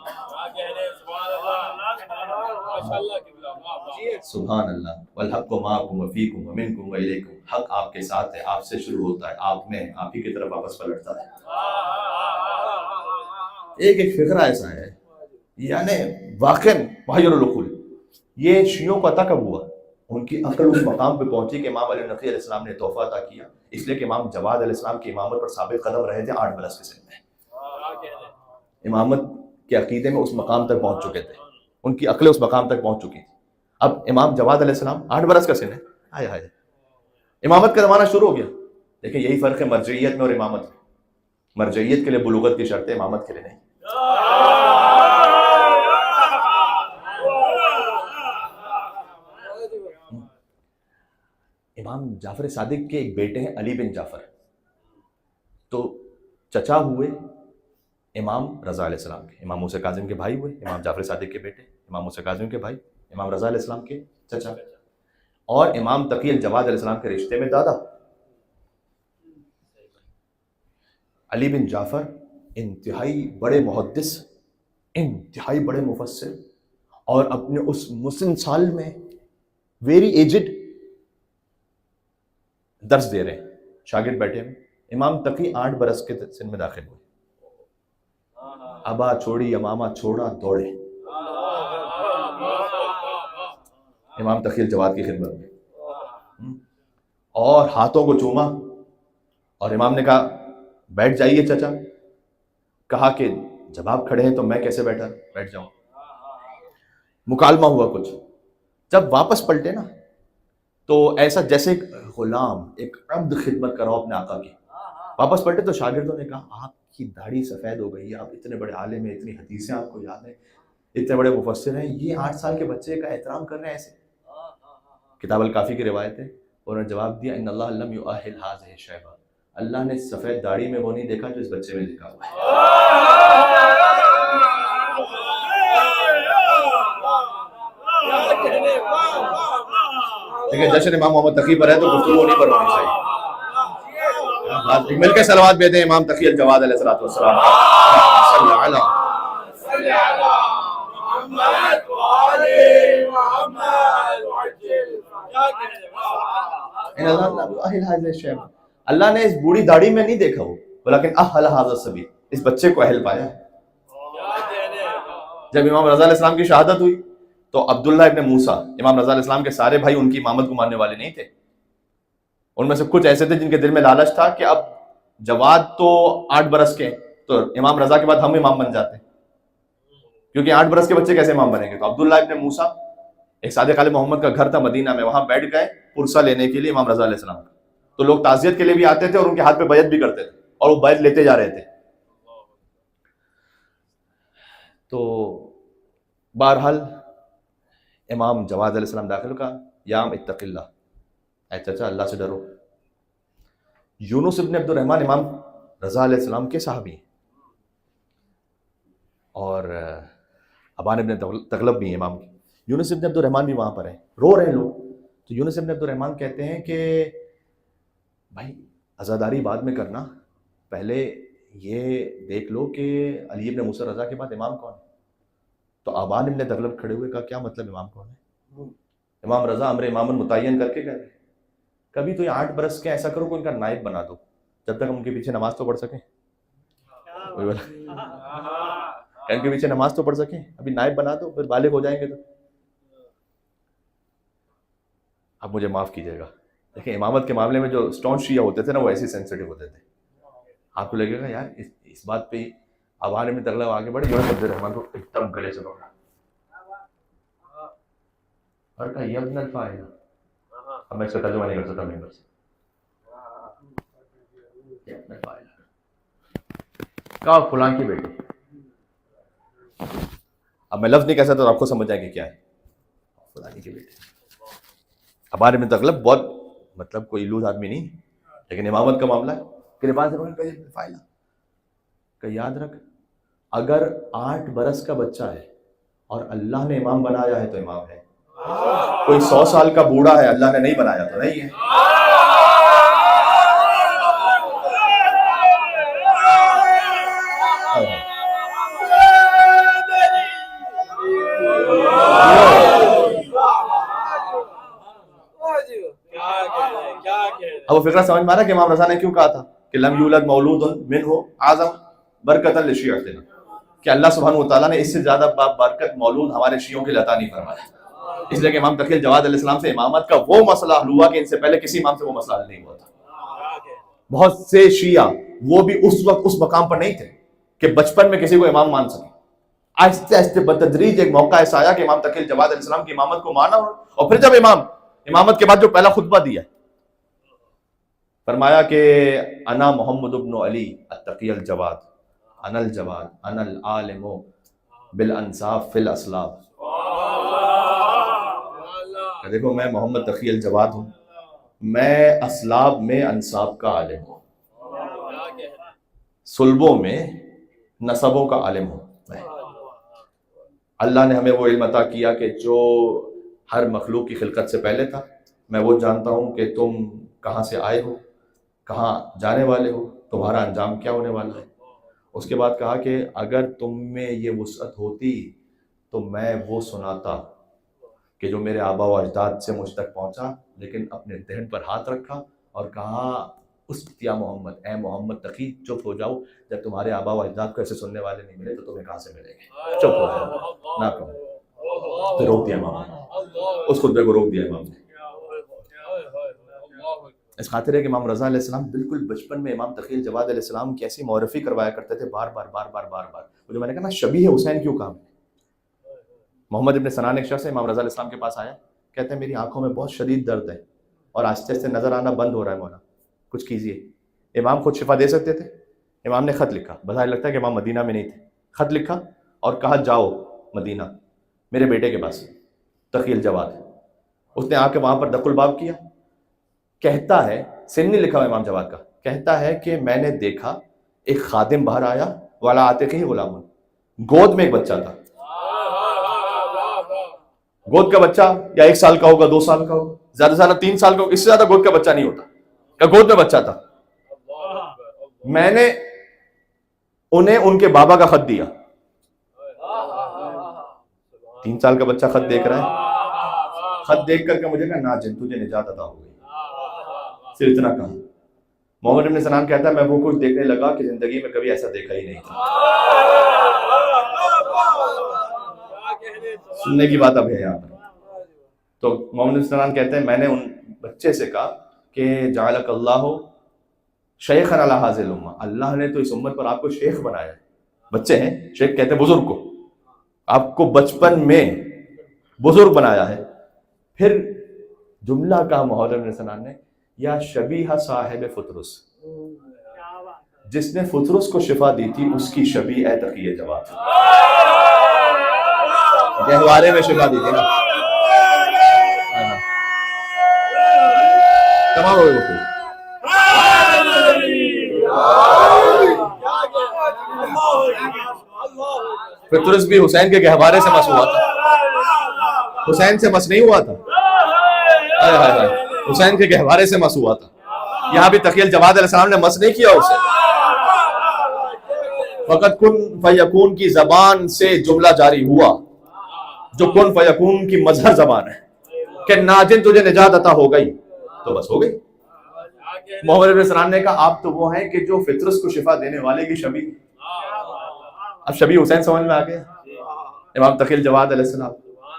سبحان اللہ. والحق معکم وفیکم ومنکم والیکم. حق آپ کے ساتھ ہے, آپ سے شروع ہوتا ہے, آپ میں, آپ ہی کی طرف واپس پلٹتا ہے. ایک فقرہ ایسا ہے, یعنی واقعا محیر العقول. یہ شیعوں کو عطا کب ہوا؟ ان کی عقل اس مقام پہ پہنچی کہ امام علی نقی علیہ السلام نے تحفہ عطا کیا, اس لیے کہ امام جواد علیہ السلام کی امامت پر ثابت قدم رہے تھے 8 برس کے سن میں. امامت کے عقیدے میں اس مقام تک پہنچ چکے تھے, ان کی عقلیں اس مقام تک پہنچ چکی تھی. اب امام جواد علیہ السلام 8 برس کا سن ہے, ہائے ہائے, امامت کا زمانہ شروع ہو گیا. دیکھیں یہی فرق ہے مرجعیت میں اور امامت میں. مرجعیت کے لیے بلوغت کی شرط ہے, امامت کے لیے نہیں. امام جعفر صادق کے ایک بیٹے ہیں علی بن جعفر, تو چچا ہوئے امام رضا علیہ السلام کے, امام موسیٰ کاظم کے بھائی ہوئے امام جعفر صادق کے بیٹے, امام موسیٰ کاظم کے بھائی امام رضا علیہ السلام کے چچا, اور امام تقی الجواد علیہ السلام کے رشتے میں دادا. علی بن جعفر انتہائی بڑے محدث, انتہائی بڑے مفسر, اور اپنے اس مسن سال میں ویری ایجڈ درس دے رہے ہیں, شاگرد بیٹھے ہیں. امام تقی 8 برس کے سن میں داخل ہوئے. ابا چھوڑی امامہ چھوڑا دوڑے, امام تقی الجواد کی خدمت میں, اور ہاتھوں کو چوما, اور امام نے کہا بیٹھ جائیے چچا. کہا کہ جب آپ کھڑے ہیں تو میں کیسے بیٹھ جاؤں. مکالمہ ہوا کچھ. جب واپس پلٹے نا تو ایسا جیسے ایک غلام, ایک عبد خدمت کرو اپنے آقا کی. واپس پلٹے تو شاگردوں نے کہا آپ کی داڑھی سفید ہو گئی, آپ اتنے بڑے عالم ہیں, اتنی حدیثیں آپ کو یاد ہیں, اتنے بڑے مفسر ہیں, یہ 8 سال کے بچے کا احترام کر رہے ہیں ایسے. کتاب الکافی کی روایت ہے, انہوں نے جواب دیا ان اللہ لم یؤہل ھذہ الشیبہ, اللہ نے سفید داڑھی میں وہ نہیں دیکھا جو اس بچے میں دیکھا ہوا ہے. لیکن جشن امام محمد تقی پر ہے تو گفتگو نہیں پر ہونی چاہیے. مل کے صلوات بھیجیں امام تقی الجواد علیہ الصلوۃ والسلام. صلی علی محمد وعلی محمد. اللہ نے اس بوڑھی داڑھی میں نہیں دیکھا وہ, ولیکن اہل ھذا السبیل, اس بچے کو اہل پایا ہے. جب امام رضا علیہ السلام کی شہادت ہوئی تو عبداللہ ابن موسیٰ, امام رضا علیہ السلام کے سارے بھائی ان کی امامت کو ماننے والے نہیں تھے. ان میں سے کچھ ایسے تھے جن کے دل میں لالچ تھا کہ اب جواد تو 8 برس کے, تو امام رضا کے بعد ہم امام بن جاتے, کیونکہ 8 برس کے بچے کیسے امام بنیں گے. تو عبداللہ ابن موسیٰ, ایک صادق آل محمد کا گھر تھا مدینہ میں, وہاں بیٹھ گئے پرسہ لینے کے لیے امام رضا علیہ السلام کا. تو لوگ تعزیت کے لیے بھی آتے تھے اور ان کے ہاتھ پہ بیعت بھی کرتے تھے, اور وہ بیعت لیتے جا رہے تھے. تو بہرحال امام جواد علیہ السلام داخل کا, یا اتق اللہ, اے چچا اللہ سے ڈرو. یونس ابن عبد الرحمن امام رضا علیہ السلام کے صحابی ہیں, اور ابان ابن تغلب بھی ہیں امام کی. یونس ابن عبد الرحمن بھی وہاں پر ہیں, رو رہے ہیں لوگ. تو یونس ابن عبد الرحمن کہتے ہیں کہ بھائی عزاداری بعد میں کرنا, پہلے یہ دیکھ لو کہ علی ابن موسیٰ رضا کے بعد امام کون ہے. تو ابان ابن تغلب کھڑے ہوئے, کا کیا مطلب امام کون ہے. امام رضا امر امام متعین کر کے گئے, کبھی تو یہ 8 برس کے ایسا کرو کہ ان کا نائب بنا دو, جب تک ہم ان کے پیچھے نماز تو پڑھ سکیں. ان کے پیچھے نماز تو پڑھ سکیں, ابھی نائب بنا دو, پھر بالغ ہو جائیں گے. تو اب مجھے معاف کیجیے گا, دیکھیں امامت کے معاملے میں جو اسٹون شیعہ ہوتے تھے نا, وہ ایسے سینسٹیو ہوتے تھے. آپ کو لگے گا یار اس بات پہ ابان ابن تغلب آگے بڑھے, یونس عبد الرحمن کو ایک دم گلے سے پکڑا اور کہا یہ ابن الفاعل. اب میں اس کا ترجمہ نہیں کر سکتا ممبر سے, یہ ابن الفاعل. کہا فلاں کی بیٹی. اب میں لفظ نہیں کہہ سکتا تو آپ کو سمجھ جائیں کہ کیا ہے فلاں کی بیٹی. ہمارے میں تغلب بہت مطلب کوئی لوز آدمی نہیں، لیکن امامت کا معاملہ ہے کہ نماز فائلہ کہ یاد رکھ اگر 8 برس کا بچہ ہے اور اللہ نے امام بنایا ہے تو امام ہے. کوئی 100 سال کا بوڑھا ہے اللہ نے نہیں بنایا تو نہیں ہے. اب وہ فکرہ سمجھ میں آ رہا کہ امام رضا نے کیوں کہا تھا کہ لم یولد مولود منہ اعظم برکتا لشیعتنا، کہ اللہ سبحانہ وتعالیٰ نے اس سے زیادہ برکت مولود ہمارے شیعوں کے لیے عطا نہیں فرمایا. اس لیے کہ امام تقی الجواد علیہ السلام سے امامت کا وہ مسئلہ حل ہوا کہ ان سے پہلے کسی امام سے وہ مسئلہ حل نہیں ہوا تھا. بہت سے شیعہ وہ بھی اس وقت اس مقام پر نہیں تھے کہ بچپن میں کسی کو امام مان سکے. آہستہ آہستہ بتدریج ایک موقع ایسا آیا کہ امام تقی الجواد علیہ السلام کی امامت کو مانا، اور پھر جب امامت کے بعد جو پہلا خطبہ دیا فرمایا کہ انا محمد ابن علی التقی الجواد انا الجواد انا العالم بالانصاف فی الاسلاب. دیکھو میں محمد تقی الجواد ہوں، میں اسلاب میں انصاب کا عالم ہوں، صلبوں میں نسبوں کا عالم ہوں. اللہ نے ہمیں وہ علم عطا کیا کہ جو ہر مخلوق کی خلقت سے پہلے تھا. میں وہ جانتا ہوں کہ تم کہاں سے آئے ہو، کہاں جانے والے ہو، تمہارا انجام کیا ہونے والا ہے. اس کے بعد کہا کہ اگر تم میں یہ وسعت ہوتی تو میں وہ سناتا کہ جو میرے آبا و اجداد سے مجھ تک پہنچا، لیکن اپنے دہن پر ہاتھ رکھا اور کہا اس یا محمد، اے محمد تقی چپ ہو جاؤ، جب تمہارے آبا و اجداد کو ایسے سننے والے نہیں ملے تو تمہیں کہاں سے ملیں گے، چپ ہو جاؤ نہ کہو. تو روک دیا امام نے، اس خطبے کو روک دیا امام نے. اس خاطر ہے کہ امام رضا علیہ السلام بالکل بچپن میں امام تقی الجواد علیہ السلام کی ایسی معرفی کروایا کرتے تھے بار بار بار بار بار بار. وہ جو میں نے کہا نا شبیہ حسین کیوں کہا. محمد ابن سنان ایک شخص ہے امام رضا علیہ السلام کے پاس آیا، کہتے ہیں میری آنکھوں میں بہت شدید درد ہے اور آہستہ آہستہ نظر آنا بند ہو رہا ہے، مولا کچھ کیجیے. امام خود شفا دے سکتے تھے. امام نے خط لکھا، بظاہر لگتا ہے کہ امام مدینہ میں نہیں تھے. خط لکھا اور کہا جاؤ مدینہ میرے بیٹے کے پاس تقی الجواد. اس نے آ کے وہاں پر دخل الباب کیا. کہتا ہے سن نہیں لکھا ہوا امام جواد کا، کہتا ہے کہ میں نے دیکھا ایک خادم باہر آیا والا آتے کہ ہی غلام، گود میں ایک بچہ تھا. گود کا بچہ یا 1 سال کا ہوگا، 2 سال کا ہوگا، زیادہ سے زیادہ 3 سال کا ہوگا، اس سے زیادہ گود کا بچہ نہیں ہوتا. کہ گود میں بچہ تھا. میں نے انہیں ان کے بابا کا خط دیا. 3 سال کا بچہ خط دیکھ رہا ہے. خط دیکھ کر کے مجھے کہا ناجن تجھے نجات عطا ہو گئی. صرف اتنا کہا. محمد ابن سنان کہتا ہے میں وہ کچھ دیکھنے لگا کہ زندگی میں کبھی ایسا دیکھا ہی نہیں تھا. سننے کی بات اب ہے یہاں پر. تو محمد ابن سنان کہتے ہیں میں نے ان بچے سے کہا کہ جعلک اللہ شیخا علی ھذہ الامہ، اللہ نے تو اس امت پر آپ کو شیخ بنایا ہے. بچے ہیں، شیخ کہتے ہیں بزرگ کو، آپ کو بچپن میں بزرگ بنایا ہے. پھر جملہ کہا محمد ابن سنان نے یا شبیہ صاحب فطرس، جس نے فطرس کو شفا دی تھی اس کی شبیہ اے تقی الجواد. گہوارے میں شفا دی تھی نا. تمام ہو گئے. فطرس بھی حسین کے گہوارے سے مس ہوا تھا، حسین سے مس نہیں ہوا تھا، حسین کے گہوارے سے مس ہوا تھا. یہاں بھی تقی الجواد علیہ السلام نے مس نہیں کیا اسے. فقط کن فیکون کی زبان سے جملہ جاری ہوا، جو کن فیکون کی مظہر زبان ہے کہ ناجن تجھے نجات عطا ہو گئی تو بس ہو گئی. محمد ابن سنان نے کہا آپ تو وہ ہیں کہ جو فطرس کو شفا دینے والے کی شبیہ. اب شبیہ حسین سمجھ میں آ گیا، امام تقی الجواد علیہ السلام.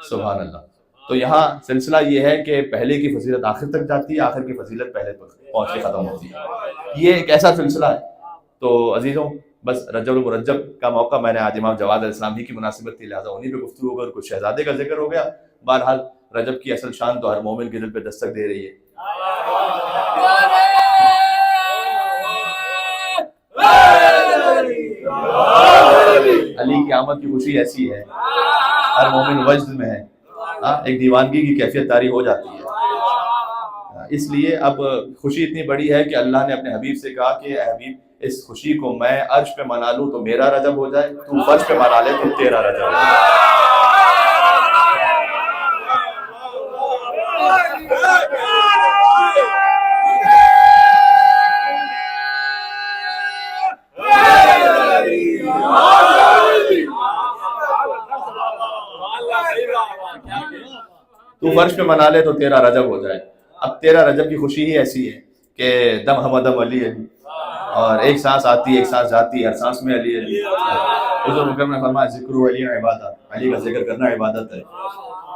سبحان اللہ. تو یہاں سلسلہ یہ ہے کہ پہلے کی فضیلت آخر تک جاتی ہے، آخر کی فضیلت پہلے تک پہنچ کے ختم ہوتی ہے. یہ ایک ایسا سلسلہ ہے. تو عزیزوں بس رجب المرجب کا موقع میں نے آج امام جواد علیہ السلام ہی کی مناسبت تھی، لہٰذا انہیں پہ گفتگو کر کچھ شہزادے کا ذکر ہو گیا. بہرحال رجب کی اصل شان تو ہر مومن کے دل پہ دستک دے رہی ہے. علی کی آمد کی خوشی ایسی ہے، ہر مومن وجد میں ہے، ایک دیوانگی کی کیفیت طاری ہو جاتی ہے۔ اس لیے اب خوشی اتنی بڑی ہے کہ اللہ نے اپنے حبیب سے کہا کہ اے حبیب اس خوشی کو میں عرش پہ منا لوں تو میرا رجب ہو جائے، تو فرش پہ منا لے تو تیرا رجب ہو جائے۔ تو فرش پہ منا لے تو تیرا رجب ہو جائے۔ اب تیرا رجب کی خوشی ہی ایسی ہے کہ دم ہمدم علی علی، اور ایک سانس آتی ہے ایک سانس جاتی ہے، ہر سانس میں علی علی۔ حضور مکرم نے فرمایا ذکر علی عبادت، علی کا ذکر کرنا عبادت ہے۔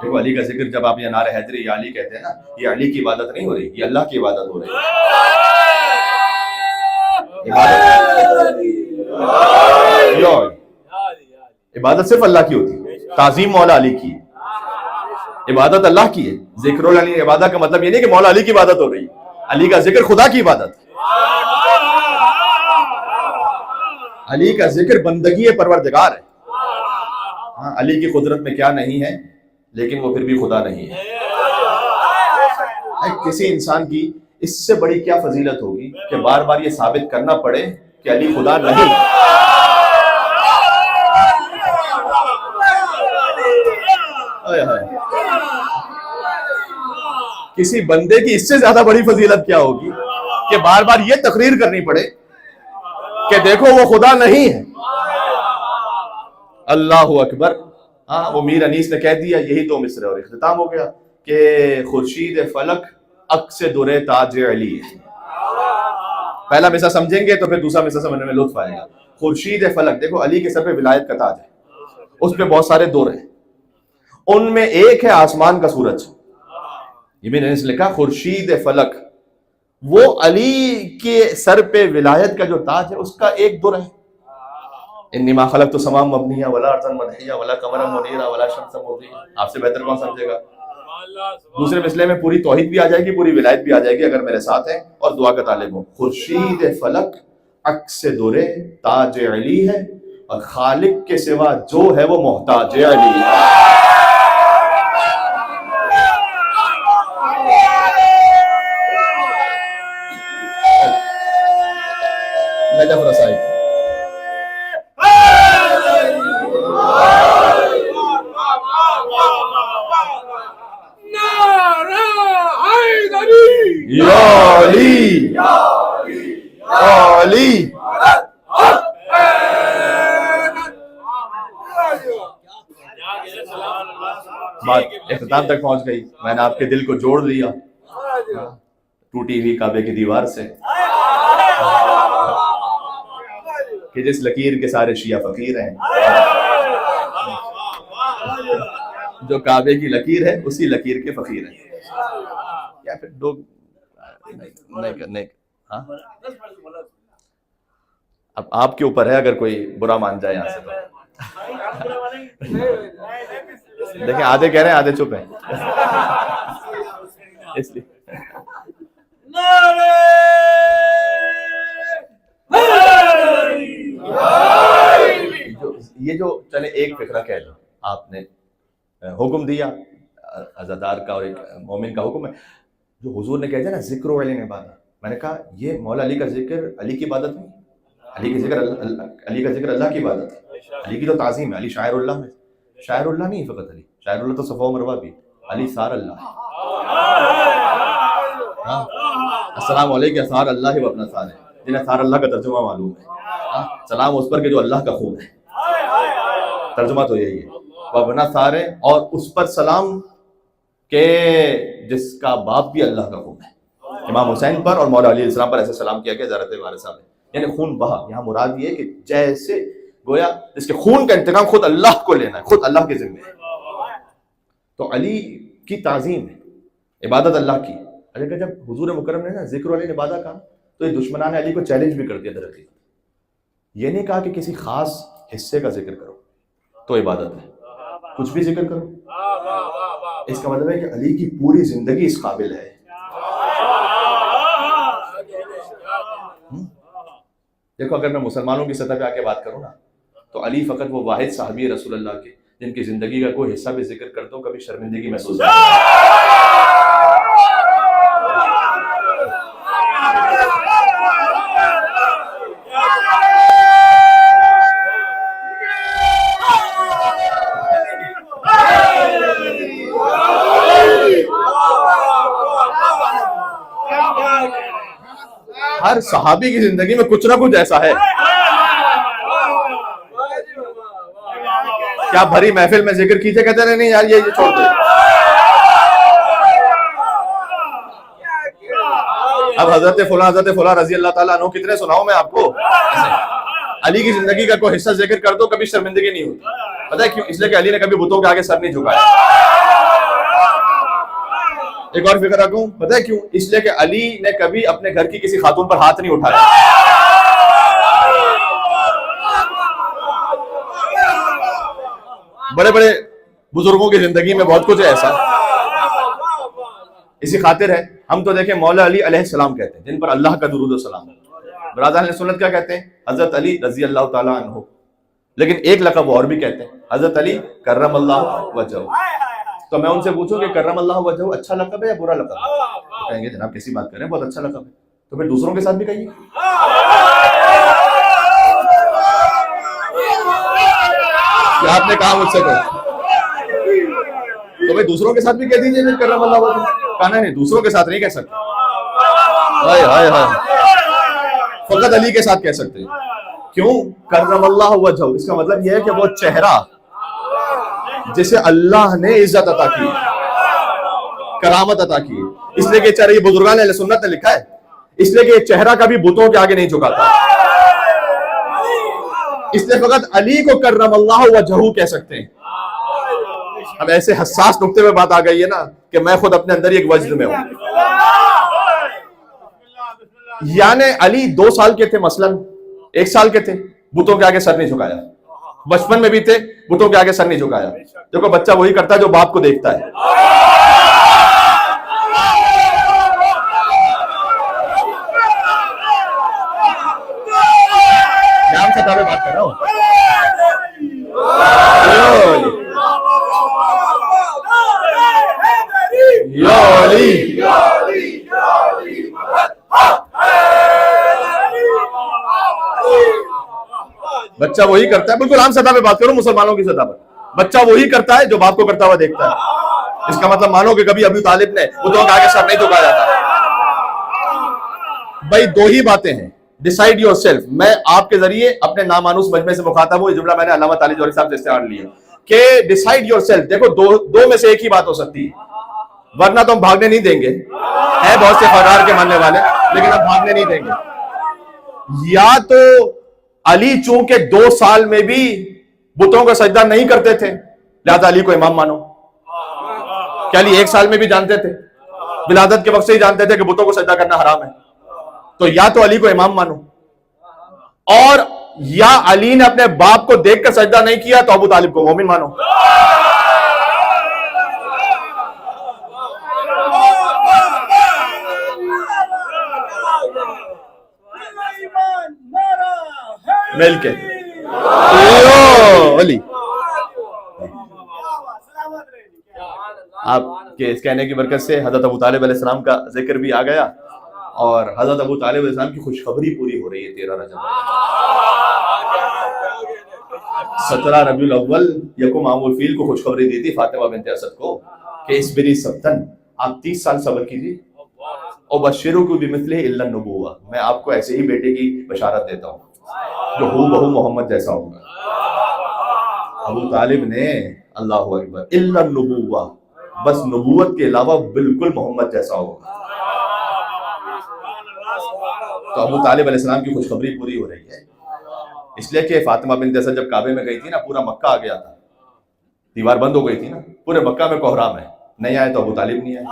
دیکھو علی کا ذکر جب آپ یہ نعرہ حیدری یا علی کہتے ہیں نا، یہ علی کی عبادت نہیں ہو رہی، یہ اللہ کی عبادت ہو رہی ہے۔ عبادت صرف اللہ کی ہوتی ہے، تعظیم مولا علی کی، عبادت اللہ کی ہے۔ ذکر علی عبادت کا مطلب یہ نہیں کہ مولا علی کی عبادت ہو رہی ہے، علی کا ذکر خدا کی عبادت ہے۔ علی کا ذکر بندگی پروردگار ہے۔ ہاں علی کی قدرت میں کیا نہیں ہے، لیکن وہ پھر بھی خدا نہیں ہے۔ کسی انسان کی اس سے بڑی کیا فضیلت ہوگی کہ بار بار یہ ثابت کرنا پڑے کہ علی خدا نہیں ہے۔ کسی بندے کی اس سے زیادہ بڑی فضیلت کیا ہوگی کہ بار بار یہ تقریر کرنی پڑے کہ دیکھو وہ خدا نہیں ہے۔ اللہ اکبر۔ ہاں وہ میر انیس نے کہہ دیا، یہی تو مصرع اور اختتام ہو گیا کہ خورشید فلک عکس درِ تاج علی ہے۔ پہلا مصرع سمجھیں گے تو پھر دوسرا مصرع سمجھنے میں لطف آئے گا۔ خورشید فلک، دیکھو علی کے سر پہ ولایت کا تاج ہے، اس پہ بہت سارے دور ہیں، ان میں ایک ہے آسمان کا سورج۔ یہ میں نے لکھا خورشید فلک، وہ علی کے سر پہ ولایت کا جو تاج ہے اس کا ایک دور ہے۔ انی ما خلقت السماء مبنیہ ولا ارضا منحیہ ولا قمرا منیرا ولا شمسا مضیئا۔ آپ سے بہتر کون سمجھے گا؟ دوسرے مسئلے میں پوری توحید بھی آ جائے گی، پوری ولایت بھی آ جائے گی اگر میرے ساتھ ہیں اور دعا کا طالب ہوں۔ خورشید فلک عکس دور تاج علی ہے، اور خالق کے سوا جو ہے وہ محتاج علی ہے۔ نجف رسائی یا علی یا علی۔ بات اختتام تک پہنچ گئی، میں نے آپ کے دل کو جوڑ لیا ٹوٹی ہوئی کعبے کی دیوار سے، کہ جس لکیر کے سارے شیعہ فقیر ہیں، جو کعبے کی لکیر ہے اسی لکیر کے فقیر ہیں۔ یا پھر لوگ نہیں، ہاں اب آپ کے اوپر ہے، اگر کوئی برا مان جائے یہاں سے تو دیکھیں آدھے کہہ رہے ہیں آدھے چپ ہیں، اس لیے یہ جو چلے ایک فکرہ کہہ لو، آپ نے حکم دیا عزادار کا اور ایک مومن کا حکم ہے، جو حضور نے کہتے ہیں نا ذکر علی عبادت، میں نے کہا یہ مولا علی کا ذکر علی کی عبادت نہیں، علی کا ذکر اللہ کی عبادت ہے، علی کی تو تعظیم ہے، علی شاعر اللہ میں، شاعر اللہ نہیں فقط علی، شاعر اللہ تو صفا و مروہ بھی، علی سار اللہ ہے۔ السلام علیکم سار اللہ و اپنا سار ہے، جنہیں سار اللہ کا ترجمہ معلوم ہے، سلام اس پر کہ جو اللہ کا خون ہے، ترجمہ تو یہی ہے، وابنا سارے، اور اس پر سلام کہ جس کا باپ بھی اللہ کا خون ہے۔ امام حسین پر اور مولا علیہ السلام پر ایسے سلام کیا کہ حضرت وارثہ میں، یعنی خون بہا، یہاں مراد یہ ہے کہ جیسے گویا جس کے خون کا انتقام خود اللہ کو لینا ہے، خود اللہ کے ذمہ ہے۔ تو علی کی تعظیم ہے، عبادت اللہ کی۔ اگر جب حضور مکرم نے نا ذکر علی عبادت کہا تو یہ دشمنان علی کو چیلنج بھی کر دیا درحقیقت، یہ نہیں کہا کہ کسی خاص حصے کا ذکر کرو تو عبادت ہے، کچھ بھی ذکر کرو، اس کا مطلب ہے کہ علی کی پوری زندگی اس قابل ہے۔ دیکھو اگر میں مسلمانوں کی سطح پہ آ کے بات کروں نا تو علی فقط وہ واحد صحابی رسول اللہ کے جن کی زندگی کا کوئی حصہ بھی ذکر کرتا ہوں کبھی شرمندگی محسوس نہیں. ہر صحابی کی زندگی میں کچھ نہ کچھ ایسا ہے. کیا بھری محفل میں ذکر کیجئے کہتے ہیں نہیں یار یہ چھوڑ دے. اب حضرت فلاں رضی اللہ تعالیٰ عنہ کتنے سناؤں میں آپ کو. علی کی زندگی کا کوئی حصہ ذکر کر دو کبھی شرمندگی نہیں ہوتی. پتہ ہے کیوں؟ اس لیے کہ علی نے کبھی بتوں کے آگے سر نہیں جھکایا. ایک اور فکر رکھوں، پتہ ہے کیوں؟ اس لیے کہ علی نے کبھی اپنے گھر کی کسی خاتون پر ہاتھ نہیں اٹھایا. بڑے بڑے بزرگوں کی زندگی میں بہت کچھ ہے ایسا. اسی خاطر ہے ہم تو دیکھیں مولا علی علیہ السلام کہتے ہیں جن پر اللہ کا درود و سلام ہے. برادران اہل سنت کیا کہتے ہیں؟ حضرت علی رضی اللہ تعالیٰ عنہ. لیکن ایک لقب اور بھی کہتے ہیں حضرت علی کرم اللہ وجہہ. تو میں ان سے پوچھوں کہ کرم اللہ وجہہ اچھا لقب ہے یا برا لقب ہے؟ تو کہیں گے جناب کیسی بات کریں بہت اچھا لقب ہے. تو پھر دوسروں کے ساتھ بھی کہیے. کیا آپ نے کہا مجھ سے تو بھائی دوسروں کے ساتھ بھی کہہ دیجیے کرم اللہ وجہہ. کہنا نہیں دوسروں کے ساتھ نہیں کہہ سکتے. ہائے ہائے ہائے فقط علی کے ساتھ کہہ سکتے ہیں. کیوں؟ کرم اللہ وجہہ اس کا مطلب یہ ہے کہ وہ چہرہ جسے اللہ نے عزت عطا کی کرامت عطا کی. اس لیے کہ چہرہ یہ بزرگان اہل سنت نے لکھا ہے اس لیے کہ یہ چہرہ کبھی بتوں کے آگے نہیں جھکاتا. اس لیے فقط علی کو کرم اللہ وجہہ کہہ سکتے ہیں. اب ایسے حساس نقطے میں بات آ گئی ہے نا کہ میں خود اپنے اندر ایک وجد میں ہوں. یعنی علی 2 سال کے تھے مثلا 1 سال کے تھے بتوں کے آگے سر نہیں جھکایا. بچپن میں بھی تھے بتوں کے آگے سر نہیں جھکایا. دیکھو بچہ وہی کرتا ہے جو باپ کو دیکھتا ہے. نام سے میں بات کر رہا ہوں. بچہ وہی کرتا ہے بالکل عام سطح پہ بات کروں مسلمانوں کی سطح پر بچہ وہی کرتا ہے جو باپ کو کرتا ہوا دیکھتا ہے. اس کا مطلب مانو کہ کبھی ابو طالب نے بتوں کے آگے سر نہیں جھکایا تھا. بھائی 2 ہی باتیں ہیں. Decide your self. میں آپ کے ذریعے اپنے نامانوس مجمع سے مخاطب ہوں. یہ جملہ میں نے علامہ تعالی جوہری صاحب سے استعار لیا کہ ڈیسائیڈ یور سیلف. دیکھو دو میں سے ایک ہی بات ہو سکتی ہے ورنہ تو ہم بھاگنے نہیں دیں گے. ہیں بہت سے فرار کے ماننے والے لیکن ہم بھاگنے نہیں دیں گے. یا تو علی چونکہ 2 سال میں بھی بتوں کا سجدہ نہیں کرتے تھے لہذا علی کو امام مانو. کیا علی 1 سال میں بھی جانتے تھے ولادت کے وقت سے ہی جانتے تھے کہ بتوں کو سجدہ کرنا حرام ہے. تو یا تو علی کو امام مانو اور یا علی نے اپنے باپ کو دیکھ کر سجدہ نہیں کیا تو ابو طالب کو مومن مانو. مل کے علی آپ کے اس کہنے کی برکت سے حضرت ابو طالب علیہ السلام کا ذکر بھی آ گیا اور حضرت ابو طالب علیہ السلام کی خوشخبری پوری ہو رہی ہے 13 رجب 17 ربیع الاول یکم عام الفیل کو خوشخبری دی تھی فاطمہ بنت اسد کو کہ اصبری سبتن آپ 30 سال صبر کیجیے اور بشروا کو بمثلہ الا النبوہ میں آپ کو ایسے ہی بیٹے کی بشارت دیتا ہوں جو ہو بہو محمد جیسا ہوگا. ابو طالب نے اللہ اکبر الا النبوہ بس نبوت کے علاوہ بالکل محمد جیسا ہوگا. تو ابو طالب علیہ السلام کی خوشخبری پوری ہو رہی ہے اس لیے کہ فاطمہ بنت اسد جب کعبے میں گئی تھی نا پورا مکہ آ گیا تھا. دیوار بند ہو گئی تھی نا پورے مکہ میں کوہرام ہے. نہیں آئے تو ابو طالب نہیں آئے.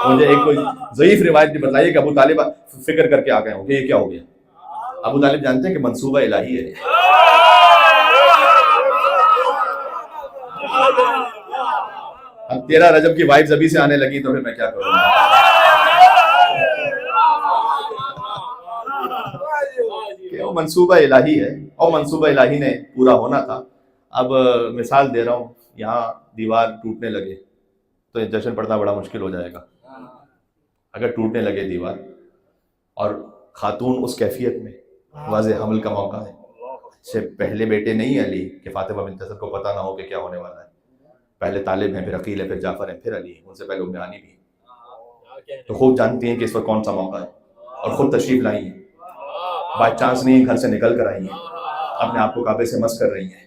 مجھے ایک کوئی ضعیف روایت بھی بتائیے کہ ابو طالب فکر کر کے آ گئے ہوں کہ یہ کیا ہو گیا. ابو طالب جانتے ہیں کہ منصوبہ الہی ہے. اب 13 رجب کی وائبز ابھی سے آنے لگی تو پھر میں کیا کروں. کہ وہ منصوبہ الہی ہے اور منصوبہ الہی نے پورا ہونا تھا. اب مثال دے رہا ہوں, یہاں دیوار ٹوٹنے لگے تو یہ جشن پڑھنا بڑا مشکل ہو جائے گا. اگر ٹوٹنے لگے دیوار اور خاتون اس کیفیت میں, واضح حمل کا موقع ہے, سے پہلے بیٹے نہیں ہیں علی کہ فاطمہ بنت اسد کو پتہ نہ ہو کہ کیا ہونے والا ہے, پہلے طالب ہیں, پھر عقیل ہے, پھر جعفر ہیں, پھر علی, ان سے پہلے ام ہانی بھی, تو خوب جانتی ہیں کہ اس وقت کون سا موقع ہے, اور خود تشریف لائی ہیں, بائی چانس نہیں گھر سے نکل کر آئی ہیں, اپنے آپ کو کعبے سے مس کر رہی ہیں.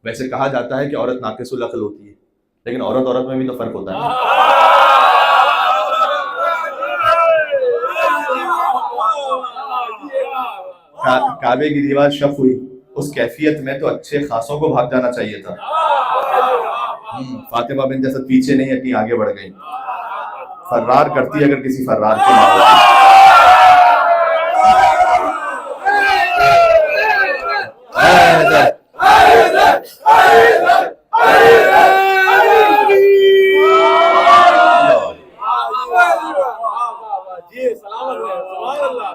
ویسے کہا جاتا ہے کہ عورت ناقص العقل ہوتی ہے, لیکن عورت میں بھی تو فرق ہوتا ہے نا. کعبے کی دیوار شف ہوئی اس کیفیت میں تو اچھے خاصوں کو بھاگ جانا چاہیے تھا. فاطمہ بنت اسد پیچھے نہیں ہٹی, آگے بڑھ گئی. فرار کرتی اگر کسی فرار کی ماں ہوتی.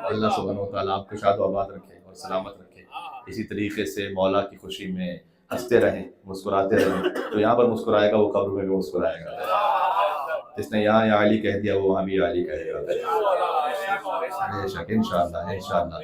اللہ سبحانہ وتعالیٰ آپ کو شاد و آباد رکھے اور سلامت رکھے. اسی طریقے سے مولا کی خوشی میں ہنستے رہیں, مسکراتے رہیں. تو یہاں پر مسکرائے گا وہ قبر میں بھی مسکرائے گا. جس نے یہاں یا علی کہہ دیا وہ وہاں بھی علی کہے گا بے شک انشاءاللہ.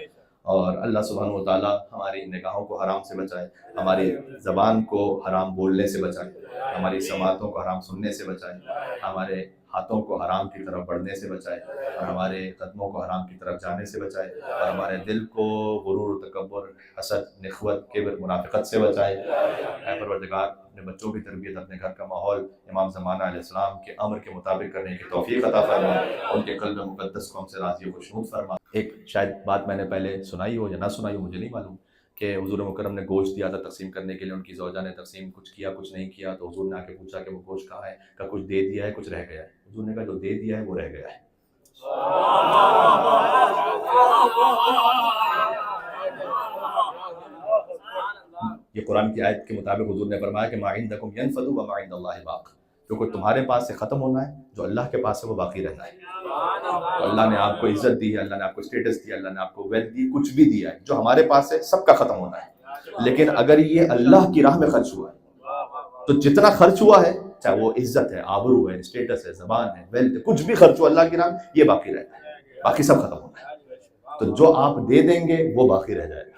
اور اللہ سبحانہ وتعالیٰ ہماری نگاہوں کو حرام سے بچائے, ہماری زبان کو حرام بولنے سے بچائے, ہماری سماعتوں کو حرام سننے سے بچائے, ہمارے ہاتھوں کو حرام کی طرف بڑھنے سے بچائے, اور ہمارے قدموں کو حرام کی طرف جانے سے بچائے, اور ہمارے دل کو غرور, تکبر, حسد, نخوت, کبر, منافقت سے بچائے. اے پروردگار اپنے بچوں کی تربیت, اپنے گھر کا ماحول امام زمانہ علیہ السلام کے امر کے مطابق کرنے کی توفیق عطا فرما, ان کے قلب مقدس کو ہم سے راضی و خوشنود فرما. ایک شاید بات میں نے پہلے سنائی ہو یا نہ سنائی ہو مجھے نہیں معلوم, کہ حضور مکرم نے گوشت دیا تھا تقسیم کرنے کے لیے, ان کی زوجہ نے تقسیم کچھ کیا کچھ نہیں کیا, تو حضور نے آ کے پوچھا کہ وہ گوشت کہاں ہے, کہ کچھ دے دیا ہے کچھ رہ گیا ہے. حضور نے کہا جو دے دیا ہے وہ رہ گیا ہے. یہ قرآن کی آیت کے مطابق حضور نے فرمایا کہ ما عندکم ینفد وما عند اللہ باق, جو کچھ تمہارے پاس سے ختم ہونا ہے, جو اللہ کے پاس سے وہ باقی رہنا ہے. تو اللہ نے آپ کو عزت دی ہے, اللہ نے آپ کو اسٹیٹس دیا, اللہ نے آپ کو ویلتھ دی, کچھ بھی دیا ہے, جو ہمارے پاس ہے سب کا ختم ہونا ہے. لیکن اگر یہ اللہ کی راہ میں خرچ ہوا ہے تو جتنا خرچ ہوا ہے, چاہے وہ عزت ہے, آبرو ہے, اسٹیٹس ہے, زبان ہے, ویلتھ ہے, کچھ بھی خرچ ہوا اللہ کی راہ میں, یہ باقی رہنا ہے, باقی سب ختم ہونا ہے. تو جو آپ دے دیں گے وہ باقی رہ جائے گا,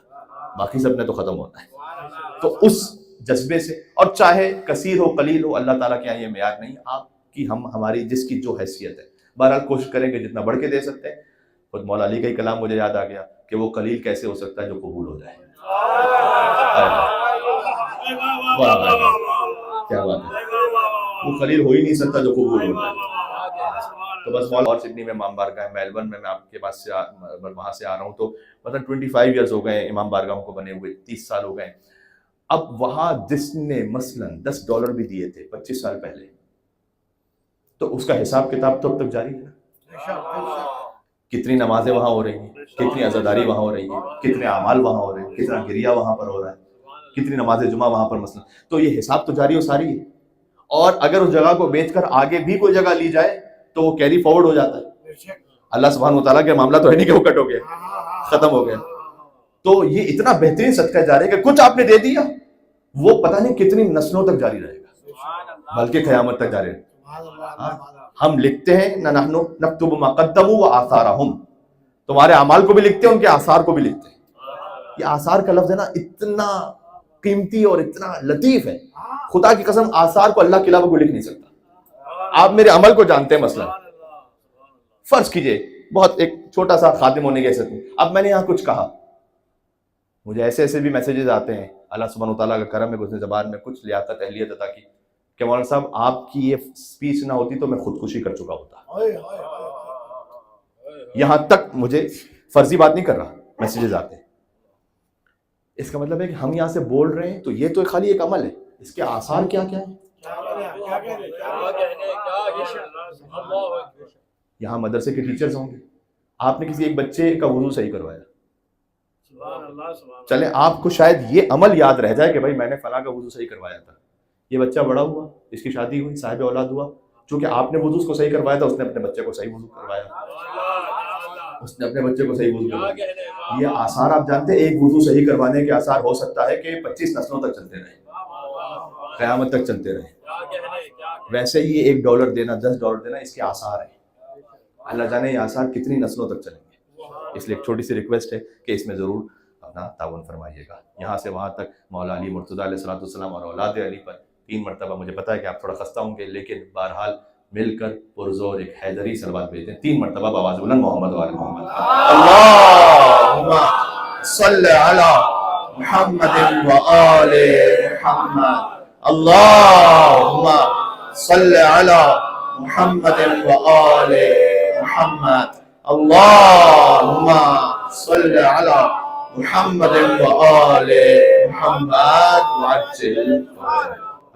باقی سب نے تو ختم ہونا ہے. تو اس جذبے سے, اور چاہے کثیر ہو قلیل ہو, اللہ تعالیٰ کے یہاں یہ معیار نہیں, آپ کی ہماری جس کی جو حیثیت ہے, بہرحال کوشش کریں گے جتنا بڑھ کے دے سکتے ہیں. خود مولا علی کا ہی کلام مجھے یاد آ گیا کہ وہ قلیل کیسے ہو سکتا ہے جو قبول ہو جائے. کیا بات ہے, وہ قلیل ہو ہی نہیں سکتا جو قبول ہو جائے. تو بس مولا, اور سڈنی میں امام بارگاہ میلبرن میں آپ کے پاس سے وہاں سے آ رہا ہوں, تو مطلب 25 ایئرز ہو گئے امام بارگاہوں کو بنے ہوئے, 30 سال ہو گئے. اب وہاں جس نے مثلاً $10 بھی دیے تھے 25 سال پہلے, تو اس کا حساب کتاب تو اب تک جاری ہے. کتنی نمازیں وہاں ہو رہی ہیں, کتنی عزاداری وہاں ہو رہی ہے, کتنے اعمال وہاں ہو رہے ہیں, کتنا گریہ وہاں پر ہو رہا ہے, کتنی نماز جمعہ وہاں پر مثلا. تو یہ حساب تو جاری و ساری ہے. اور اگر اس جگہ کو بیچ کر آگے بھی کوئی جگہ لی جائے تو وہ کیری فارورڈ ہو جاتا ہے. اللہ سبحانہ وتعالیٰ کے معاملہ تو ہے نہیں کہ وہ کٹ ہو گیا, ختم ہو گیا. تو یہ اتنا بہترین صدقہ جاری ہے کہ کچھ آپ نے دے دیا, وہ پتہ نہیں کتنی نسلوں تک جاری رہے گا, بلکہ قیامت تک جاری رہے گا. ہم لکھتے ہیں نحن نکتب ما قدموا وآثارهم, تمہارے اعمال کو بھی لکھتے ہیں, ان کے آثار کو بھی لکھتے ہیں. یہ آثار کا لفظ ہے نا, اتنا قیمتی اور اتنا لطیف ہے. خدا کی قسم آثار کو اللہ کے علاوہ کوئی لکھ نہیں سکتا. آپ میرے عمل کو جانتے ہیں, مثلا فرض کیجئے بہت ایک چھوٹا سا خادم ہونے کی حیثیت میں, اب میں نے یہاں کچھ کہا, مجھے ایسے ایسے بھی میسیجز آتے ہیں, اللہ سبحانہ وتعالیٰ کا کرم ہے, اس زبان میں کچھ لیاقت اہلیت عطا کی کہ مولانا صاحب آپ کی یہ سپیچ نہ ہوتی تو میں خودکشی کر چکا ہوتا. یہاں تک مجھے فرضی بات نہیں کر رہا, میسیجز آتے ہیں. اس کا مطلب ہے کہ ہم یہاں سے بول رہے ہیں تو یہ تو خالی ایک عمل ہے, اس کے آثار کیا کیا ہیں. یہاں مدرسے کے ٹیچرز ہوں گے, آپ نے کسی ایک بچے کا وضو صحیح کروایا, چلیں آپ کو شاید یہ عمل یاد رہ جائے کہ بھائی میں نے فلاں کا وضو صحیح کروایا تھا. یہ بچہ بڑا ہوا, اس کی شادی ہوئی, صاحب اولاد ہوا, چونکہ آپ نے وضو اس کو صحیح کروایا تھا، اس نے اپنے بچے کو صحیح وضو کروایا، اس نے اپنے بچے کو صحیح وضو کروایا۔ یہ آثار آپ جانتے ہیں، ایک وضو صحیح کروانے کے آثار ہو سکتا ہے کہ 25 نسلوں تک چلتے رہیں، قیامت تک چلتے رہیں۔ ویسے ہی $1 دینا، $10 دینا، اس کے آثار ہیں، اللہ جانے یہ آثار کتنی نسلوں تک چلیں گے۔ اس لیے ایک چھوٹی سی ریکویسٹ ہے کہ اس میں ضرور اپنا تعاون فرمائیے گا۔ یہاں سے وہاں تک مولا علی مرتضیٰ علیہ السلام اور اولاد علی پر 3 مرتبہ، مجھے پتا ہے کہ آپ تھوڑا خستہ ہوں گے، لیکن بہرحال مل کر پرزور ایک حیدری صلوات بھیجتے ہیں 3 مرتبہ بآواز بلند، محمد و آل محمد۔ اللہم صلی علی محمد و آل محمد، اللہم صلی علی محمد و آل محمد، اللہم صلی علی محمد و آل محمد وعجل